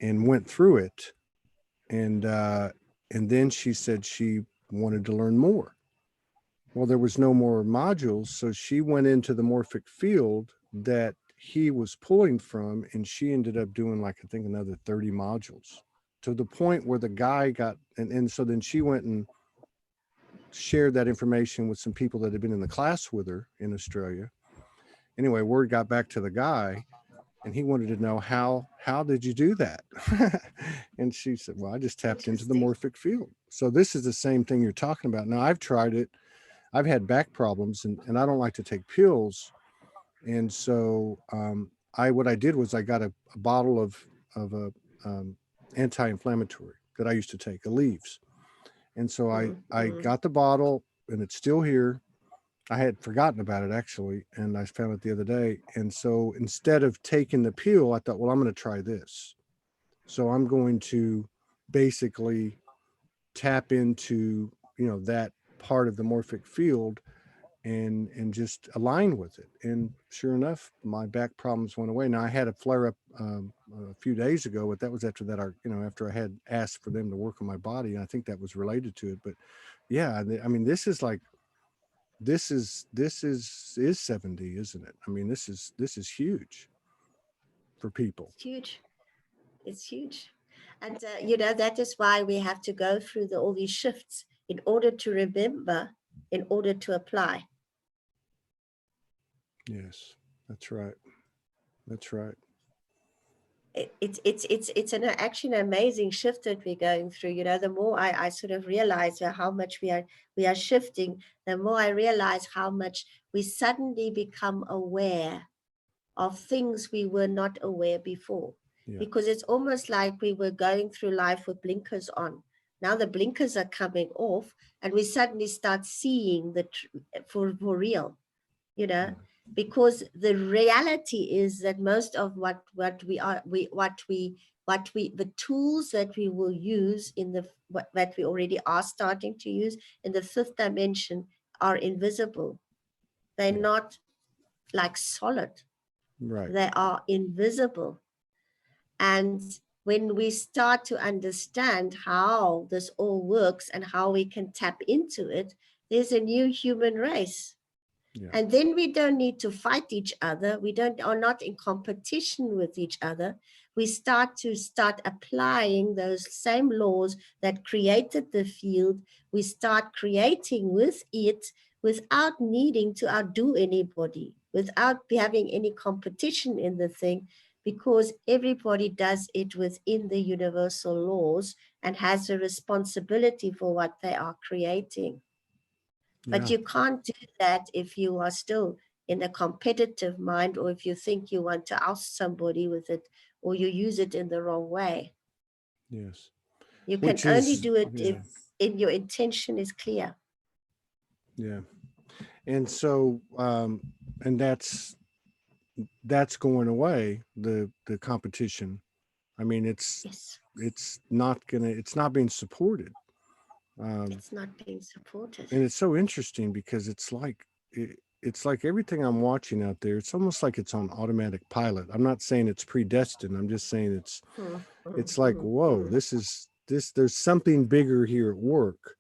and went through it. And then she said she wanted to learn more. Well, there was no more modules. So she went into the morphic field that he was pulling from, and she ended up doing like, I think, another 30 modules, to the point where the guy got, and so then she went and shared that information with some people that had been in the class with her in Australia. Anyway, word got back to the guy, and he wanted to know how did you do that? And she said, well, I just tapped into the morphic field. So this is the same thing you're talking about. Now, I've tried it. I've had back problems, and I don't like to take pills. And so what I did was I got a bottle of a anti-inflammatory that I used to take, Aleve. And so I got the bottle, and it's still here. I had forgotten about it, actually, and I found it the other day. And so instead of taking the pill, I thought, well, I'm going to try this. So I'm going to basically tap into, that part of the morphic field and just align with it. And sure enough, my back problems went away. Now, I had a flare up a few days ago, but that was after that, after I had asked for them to work on my body. And I think that was related to it. But yeah, I mean, this is 70, isn't it? I mean, this is huge for people. It's huge. It's huge. And, that is why we have to go through all these shifts in order to remember, in order to apply. Yes, that's right. That's right. It's actually an amazing shift that we're going through. The more I sort of realize how much we are shifting, the more I realize how much we suddenly become aware of things we were not aware before. Yeah. Because it's almost like we were going through life with blinkers on. Now the blinkers are coming off, and we suddenly start seeing for real, Yeah. Because the reality is that most of the tools that we will use that we already are starting to use in the fifth dimension are invisible. They're not like solid. Right. They are invisible. And when we start to understand how this all works and how we can tap into it, there's a new human race. Yeah. And then we don't need to fight each other. We are not in competition with each other. We start applying those same laws that created the field. We start creating with it without needing to outdo anybody, without having any competition in the thing, because everybody does it within the universal laws and has a responsibility for what they are creating. But you can't do that if you are still in a competitive mind, or if you think you want to oust somebody with it, or you use it in the wrong way. Yes. You can only do it if your intention is clear. Yeah. And so, and that's going away, the competition. I mean, it's not being supported. It's not being supported. And it's so interesting because it's like everything I'm watching out there, it's almost like it's on automatic pilot. I'm not saying it's predestined. I'm just saying it's like, whoa, there's something bigger here at work.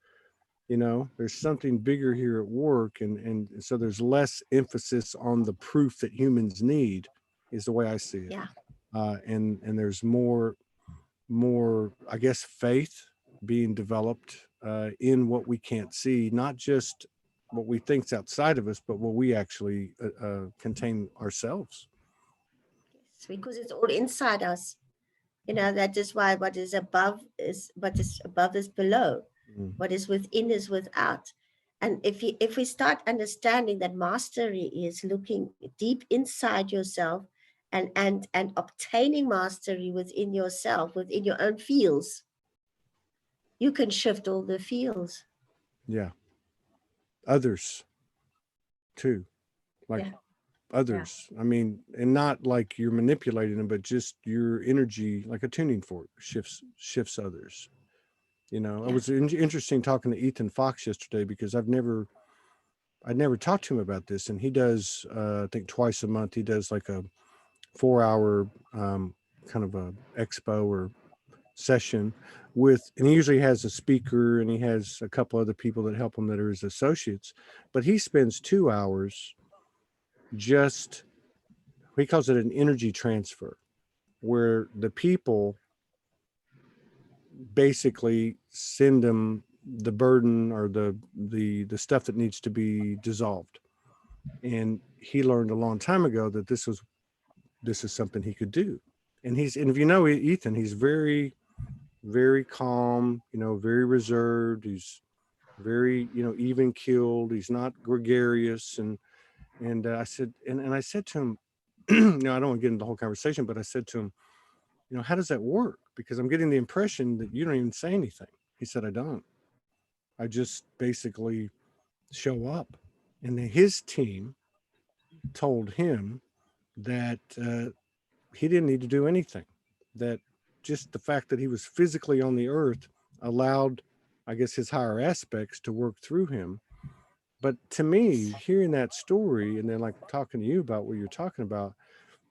There's something bigger here at work. And so there's less emphasis on the proof that humans need, is the way I see it. Yeah. And there's more, I guess, faith being developed in what we can't see, not just what we think's outside of us, but what we actually contain ourselves. Yes, because it's all inside us. That is why what is above is below. Mm. What is within is without. And if we start understanding that mastery is looking deep inside yourself and obtaining mastery within yourself, within your own fields, you can shift all the fields. Yeah. Others too. Others. Yeah. I mean, and not like you're manipulating them, but just your energy, like a tuning fork, shifts others. It was interesting talking to Ethan Fox yesterday, because I'd never talked to him about this, and he does I think twice a month he does like a 4-hour kind of a expo or session with, and he usually has a speaker and he has a couple other people that help him that are his associates, but he spends 2 hours just, he calls it an energy transfer, where the people basically send him the burden or the stuff that needs to be dissolved. And he learned a long time ago that this is something he could do. And if you know Ethan, he's very, very calm, very reserved. He's very, even keeled. He's not gregarious. And I said, and I said to him, I don't want to get into the whole conversation, but I said to him, how does that work? Because I'm getting the impression that you don't even say anything. He said, I don't. I just basically show up. And then his team told him that he didn't need to do anything, that just the fact that he was physically on the earth allowed, I guess, his higher aspects to work through him. But to me, hearing that story and then like talking to you about what you're talking about,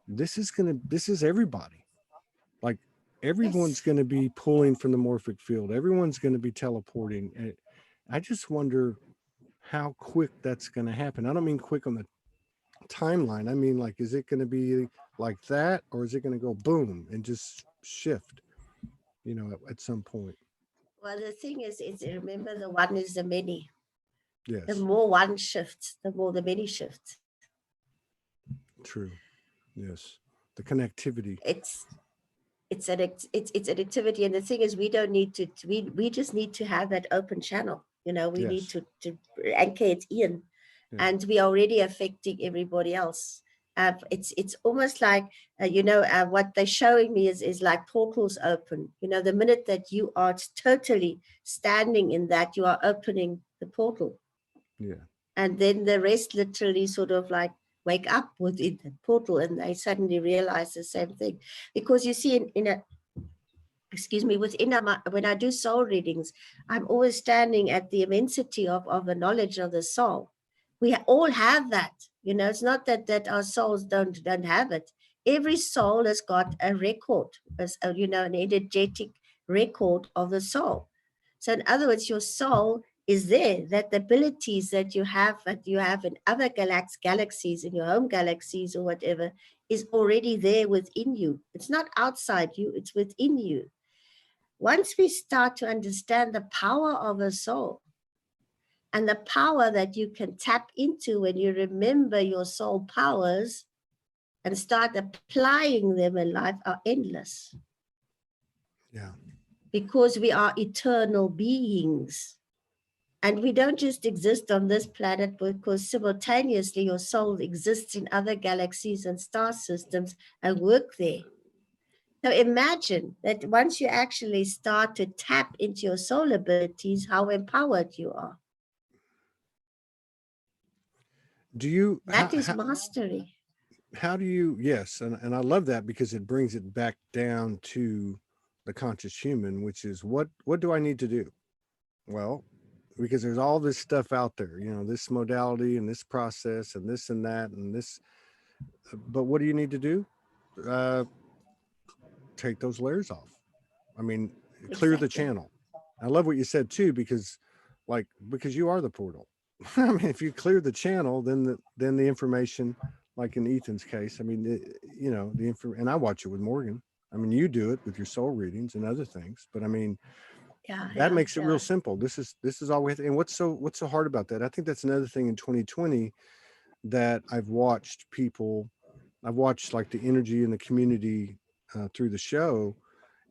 this is everybody. Like everyone's going to be pulling from the morphic field. Everyone's going to be teleporting. And I just wonder how quick that's going to happen. I don't mean quick on the timeline. I mean, like, is it going to be like that, or is it going to go boom and just shift, at some point? Well, the thing is remember, the one is the many. Yes. The more one shifts, the more the many shifts. True. Yes. The connectivity. It's an activity, and the thing is, we don't need to. We just need to have that open channel. We Yes. need to anchor it in, and we are already affecting everybody else. It's almost like what they're showing me is like portals open. The minute that you are totally standing in that, you are opening the portal. Yeah. And then the rest literally sort of like wake up within the portal, and they suddenly realize the same thing. Because you see, when I do soul readings, I'm always standing at the immensity of the knowledge of the soul. We all have that. It's not that our souls don't have it. Every soul has got a record, an energetic record of the soul. So in other words, your soul is there, that the abilities that you have in other galaxies, in your home galaxies or whatever, is already there within you. It's not outside you, it's within you. Once we start to understand the power of a soul and the power that you can tap into when you remember your soul powers and start applying them in life, are endless. Yeah. Because we are eternal beings. And we don't just exist on this planet, because simultaneously your soul exists in other galaxies and star systems and work there. So imagine that once you actually start to tap into your soul abilities, how empowered you are. That is mastery. How do you, yes, and I love that, because it brings it back down to the conscious human, which is what do I need to do? Well, because there's all this stuff out there, this modality and this process and this and that and this, but what do you need to do? Take those layers off. I mean, clear the channel. I love what you said too, because you are the portal. I mean, if you clear the channel, then the information, like in Ethan's case, I mean, the info, and I watch it with Morgan. I mean, you do it with your soul readings and other things, but I mean, that makes it real simple. This is all we have. And what's so hard about that? I think that's another thing in 2020 that I've watched like the energy in the community through the show,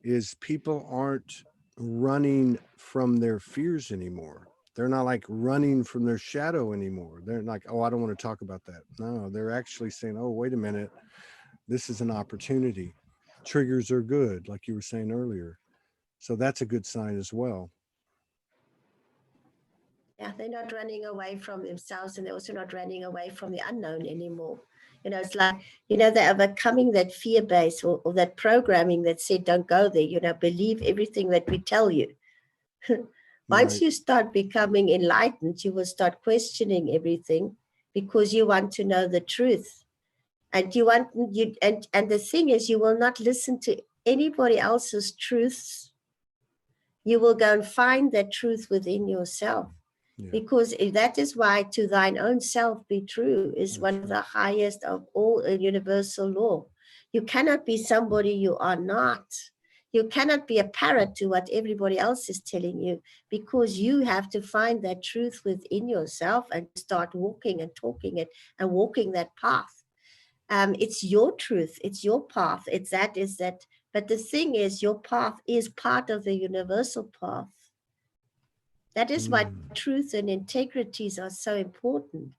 is people aren't running from their fears anymore. They're not like running from their shadow anymore. They're like, oh, I don't want to talk about that. No, they're actually saying, oh, wait a minute, this is an opportunity. Triggers are good, like you were saying earlier. So that's a good sign as well. Yeah, they're not running away from themselves, and they're also not running away from the unknown anymore. It's like, they're overcoming that fear base or that programming that said, don't go there, believe everything that we tell you. Once you start becoming enlightened, you will start questioning everything, because you want to know the truth. And you want you and the thing is, you will not listen to anybody else's truths. You will go and find that truth within yourself. Yeah. Because that is why to thine own self be true is That's one of the highest of all universal law. You cannot be somebody you are not. You cannot be a parrot to what everybody else is telling you, because you have to find that truth within yourself and start walking and talking it and walking that path. It's your truth. It's your path. It's that is that. But the thing is, your path is part of the universal path. That is why truth and integrities are so important.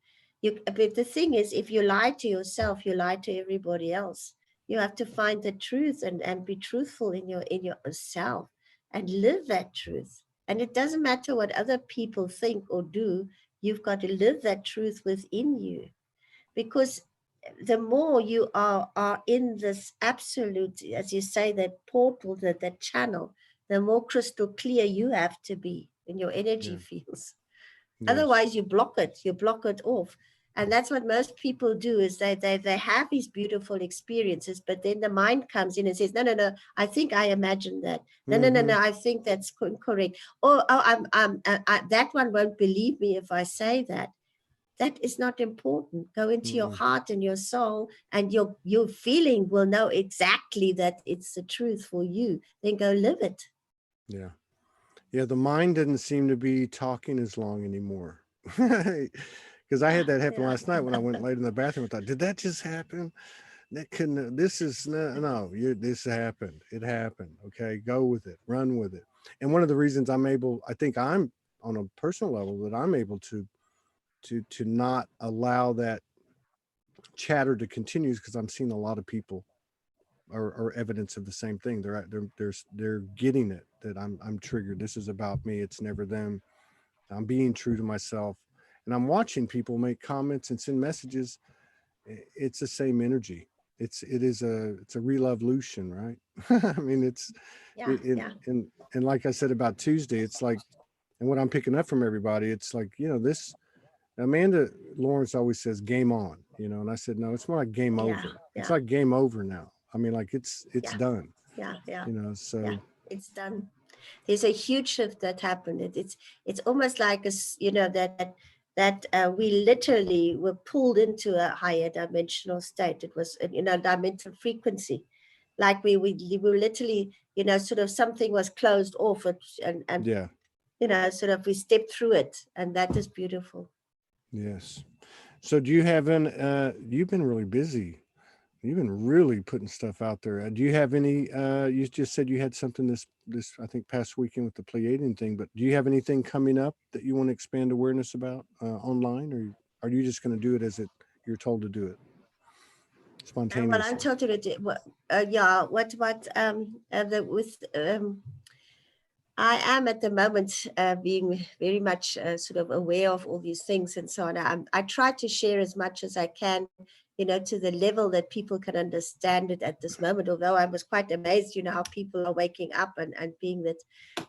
But the thing is, if you lie to yourself, you lie to everybody else. You have to find the truth and be truthful in yourself and live that truth. And it doesn't matter what other people think or do. You've got to live that truth within you, because the more you are in this absolute, as you say, that portal, that channel, the more crystal clear you have to be in your energy fields. Yes. Otherwise, you block it off. And that's what most people do, is they have these beautiful experiences, but then the mind comes in and says, no, I think I imagined that. No, I think that's incorrect. Or that one won't believe me if I say that. That is not important. Go into your heart and your soul, and your feeling will know exactly that it's the truth for you. Then go live it. Yeah. Yeah, the mind doesn't seem to be talking as long anymore. Because I had that happen last night when I went and laid in the bathroom. I thought, did that just happen? That couldn't, this is, this happened. It happened. Okay, go with it. Run with it. And one of the reasons I think I'm on a personal level, that I'm able to not allow that chatter to continue, because I'm seeing a lot of people are evidence of the same thing. They're getting it, that I'm triggered. This is about me. It's never them. I'm being true to myself, and I'm watching people make comments and send messages. It's the same energy. It's a revolution, right? I mean, and like I said about Tuesday, it's like, and what I'm picking up from everybody, it's like, this. Amanda Lawrence always says game on, and I said, no, it's more like game over. It's like game over now. I mean, like it's done. Yeah. So it's done. There's a huge shift that happened. It's almost like that we literally were pulled into a higher dimensional state. It was dimensional frequency, like we were literally sort of something was closed off, and sort of we stepped through it, and that is beautiful. Yes. So do you have you've been really busy. You've been really putting stuff out there. Do you have any, you just said you had something this, I think, past weekend with the Pleiadian thing, but do you have anything coming up that you want to expand awareness about online, or are you just going to do it as you're told to do it spontaneously? Well, I'm told to do I am at the moment being very much sort of aware of all these things and so on. I try to share as much as I can, to the level that people can understand it at this moment, although I was quite amazed, how people are waking up and being that.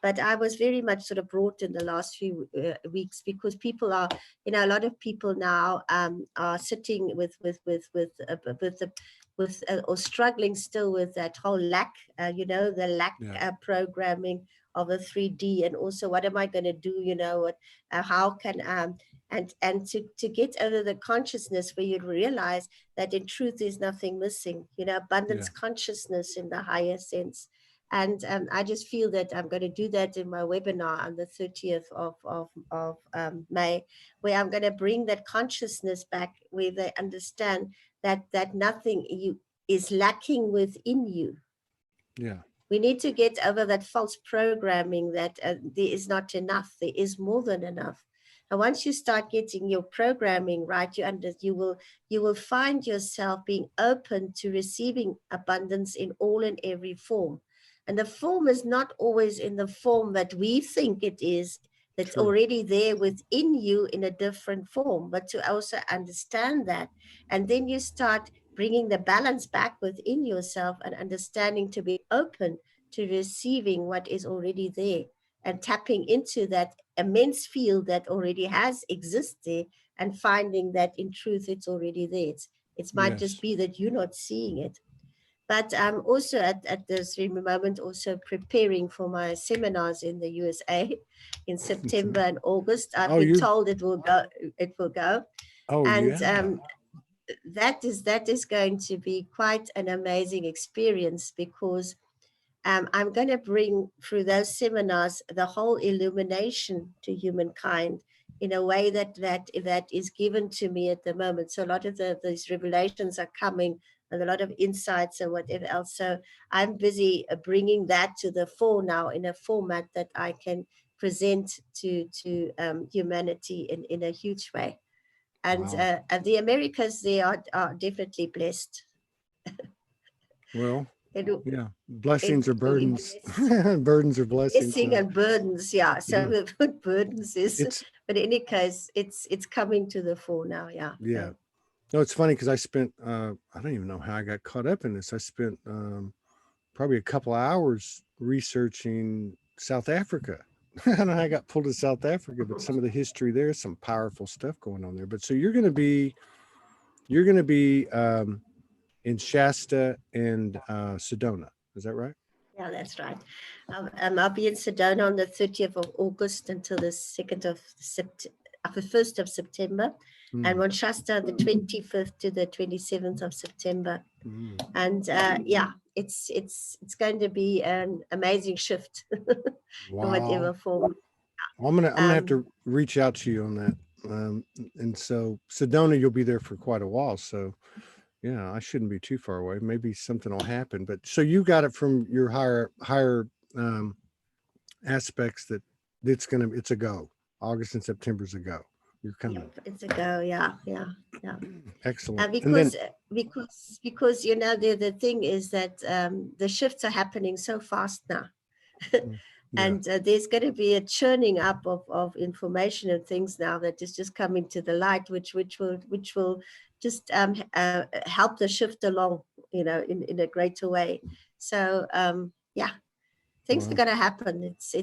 But I was very much sort of brought in the last few weeks, because people are, a lot of people now are sitting with or struggling still with that whole lack, the lack programming of a 3D, and also what am I going to do, how can and to get over the consciousness where you realize that in truth there's nothing missing, abundance consciousness in the higher sense. And I just feel that I'm going to do that in my webinar on the 30th of May, where I'm going to bring that consciousness back, where they understand that nothing is lacking within you. Yeah. We need to get over that false programming that there is not enough. There is more than enough. And once you start getting your programming right, you will find yourself being open to receiving abundance in all and every form. And the form is not always in the form that we think it is. That's already there within you in a different form, but to also understand that. And then you start bringing the balance back within yourself and understanding to be open to receiving what is already there and tapping into that immense field that already has existed and finding that in truth it's already there. It might just Yes. be that you're not seeing it. But I'm also at this moment also preparing for my seminars in the USA in September and August. I've Oh, been you're, told it will go. It will go, oh, and yeah. that is going to be quite an amazing experience, because I'm going to bring through those seminars the whole illumination to humankind in a way that is given to me at the moment. So a lot of these revelations are coming, and a lot of insights and whatever else. So I'm busy bringing that to the fore now in a format that I can present to humanity in a huge way. And Wow. the Americas, they are definitely blessed. Well, It'll, yeah. Blessings or it'll be burdens. blessed. Burdens or blessings. Blessing and burdens, yeah. So Yeah. the word burdens is, It's, but in any case, it's coming to the fore now, yeah. yeah. No, it's funny because I spent, I don't even know how I got caught up in this. I spent probably a couple of hours researching South Africa. I don't know how I got pulled to South Africa, but some of the history there, some powerful stuff going on there. But so you're going to be in Shasta and Sedona. Is that right? Yeah, that's right. I'll be in Sedona on the 30th of August until the 2nd of September, the 1st of September, and Mm. on Shasta the 25th to the 27th of September. Mm. And yeah, it's going to be an amazing shift in whatever Wow. form. I'm gonna have to reach out to you on that. And so Sedona, you'll be there for quite a while. So yeah, I shouldn't be too far away. Maybe something will happen. But so you got it from your higher aspects that it's a go. August and September's a go. You're coming. Yep, it's a go. Yeah. Excellent. And then Because you know the thing is that the shifts are happening so fast now. yeah, And there's going to be a churning up of information and things now that is just coming to the light, which will just help the shift along, you know, in a greater way. So yeah, things are well, going to happen. It's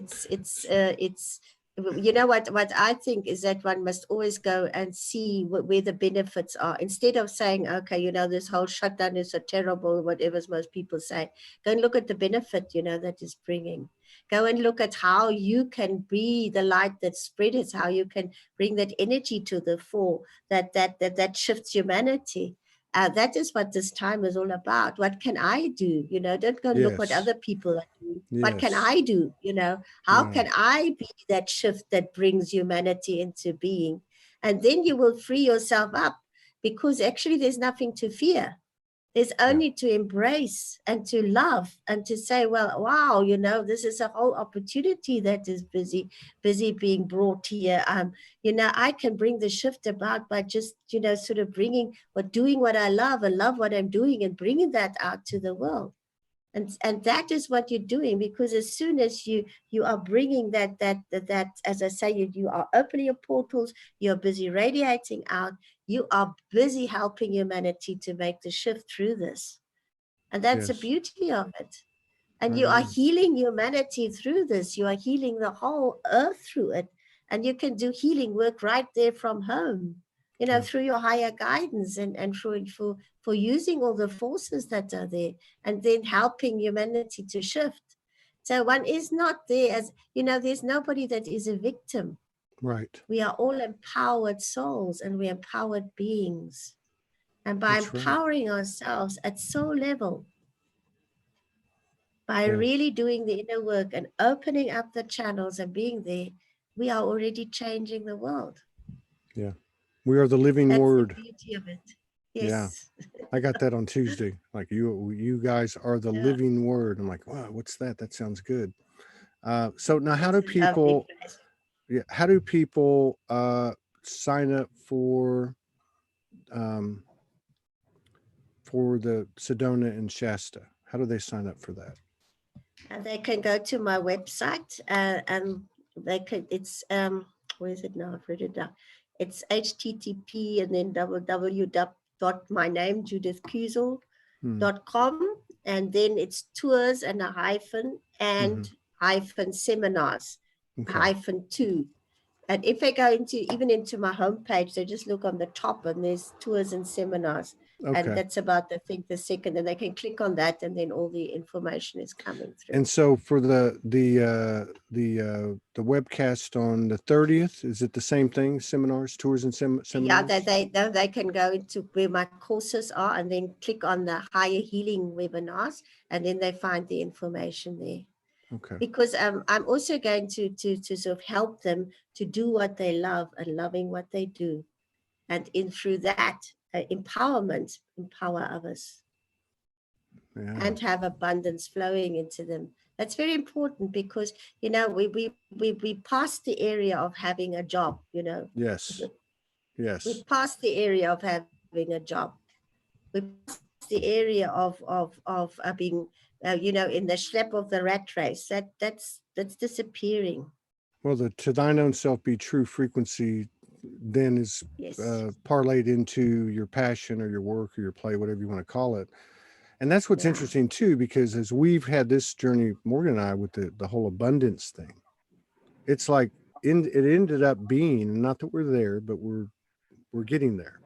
you know what I think is that one must always go and see where the benefits are, instead of saying, okay, you know, this whole shutdown is so terrible, whatever most people say. Go and look at the benefit, you know, that is bringing. Go and look at how you can be the light that spreads, how you can bring that energy to the fore that shifts humanity. That is what this time is all about. What can I do? You know, don't go and look what yes, other people are doing. What can yes, I do? You know, how yeah, can I be that shift that brings humanity into being? And then you will free yourself up, because actually there's nothing to fear. There's yeah, only to embrace and to love and to say, well, wow, you know, this is a whole opportunity that is busy being brought here. You know, I can bring the shift about by just, you know, sort of doing what I love and love what I'm doing and bringing that out to the world. And that is what you're doing, because as soon as you are bringing that as I say, you are opening your portals, you're busy radiating out, you are busy helping humanity to make the shift through this. And that's the yes, beauty of it. And right you are on. healing humanity through this. You are healing the whole earth through it. And you can do healing work right there from home, you know, Yeah, through your higher guidance and for using all the forces that are there, and then helping humanity to shift. So one is not there as, you know, there's nobody that is a victim. right. We are all empowered souls, and we're empowered beings. And by That's right. empowering ourselves at soul level, by Yes, really doing the inner work and opening up the channels and being there, we are already changing the world. yeah. We are the living That's the word. beauty of it. Yeah. Yes. I got that on Tuesday. Like you guys are the Yeah, living word. I'm like, wow, what's that? That sounds good. So now it's a lovely place. how do people sign up um, for the Sedona and Shasta? How do they sign up for that? And they can go to my website and they can, it's, where is it now? I've read it down. It's http and then www.mynamejudithkusel.com, and then it's tours and a hyphen Mm-hmm. and hyphen seminars Okay. hyphen 2. And if they go into my homepage, they just look on the top and there's tours and seminars. Okay. And that's about, I think, the second, and they can click on that, and then all the information is coming through. And so for the webcast on the 30th, is it the same thing? Seminars, tours, and seminars? Yeah, they can go into where my courses are, and then click on the higher healing webinars, and then they find the information there. Okay. Because I'm also going to sort of help them to do what they love, and loving what they do, and through that empowerment, empower others, and have abundance flowing into them. That's very important, because we passed the area of having a job. Yes. Yes. We passed the area of having a job. We passed the area of being in the schlep of the rat race. That's disappearing. Well, the to thine own self be true frequency then is Yes. parlayed into your passion or your work or your play, whatever you want to call it. And that's what's interesting too, because as we've had this journey, Morgan and I, with the whole abundance thing, it's like it ended up being, not that we're there, but we're getting there.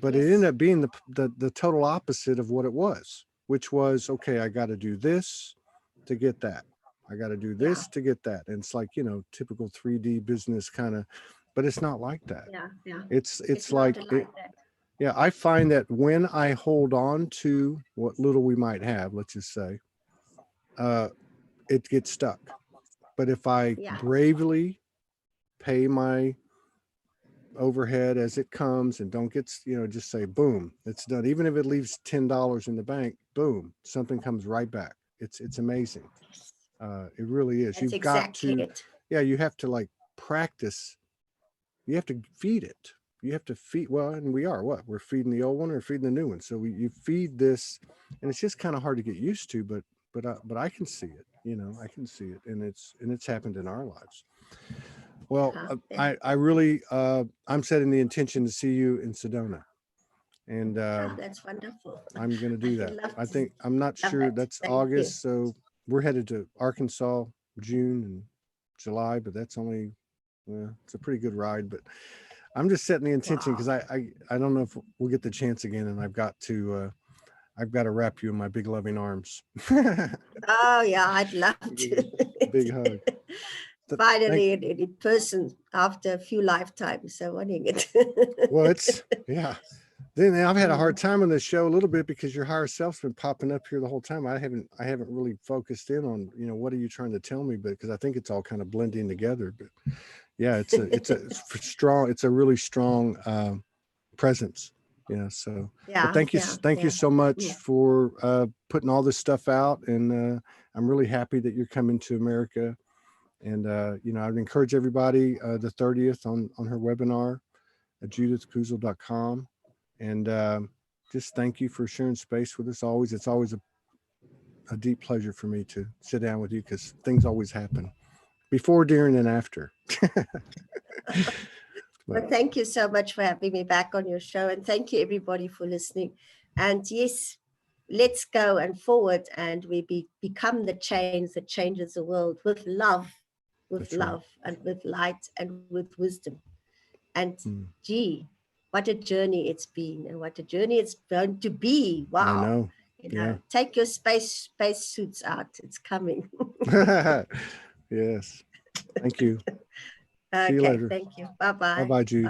But it ended up being the total opposite of what it was, which was, okay, I got to do this to get that. I got to do this to get that. And it's like, typical 3D business kind of, but it's not like that. Yeah. It's like that. Yeah, I find that when I hold on to what little we might have, let's just say, it gets stuck. But if I bravely pay my overhead as it comes and don't get, just say, boom, it's done. Even if it leaves $10 in the bank, boom, something comes right back. It's amazing. It really is. That's You've got to, it. you have to like practice. You have to feed it. You have to feed, and we're feeding the old one or feeding the new one. So you feed this, and it's just kind of hard to get used to, but I can see it, I can see it, and it's happened in our lives. Well, I really, I'm setting the intention to see you in Sedona, and that's wonderful. I'm going to do that. I think, I'm not sure, that's August. So we're headed to Arkansas, June and July, but that's only, it's a pretty good ride, but I'm just setting the intention, because I don't know if we'll get the chance again, and I've got to wrap you in my big loving arms. Oh yeah, I'd love to. Big hug. Finally in person after a few lifetimes, so wanting it. Well, then I've had a hard time on this show a little bit, because your higher self's been popping up here the whole time. I haven't really focused in on, what are you trying to tell me, but because I think it's all kind of blending together. But yeah, it's a really strong presence. So thank you so much for putting all this stuff out, and I'm really happy that you're coming to America. And I'd encourage everybody the 30th on her webinar at judithkusel.com. And just thank you for sharing space with us always. It's always a deep pleasure for me to sit down with you, because things always happen before, during, and after. Well, thank you so much for having me back on your show, and thank you everybody for listening. And yes, let's go and forward, and we become the change that changes the world, with love, and with light, and with wisdom. And gee, what a journey it's been, and what a journey it's going to be. Wow. I know. Take your space suits out. It's coming. Yes. Thank you. Okay, thank you. Bye-bye. Bye-bye, Jude.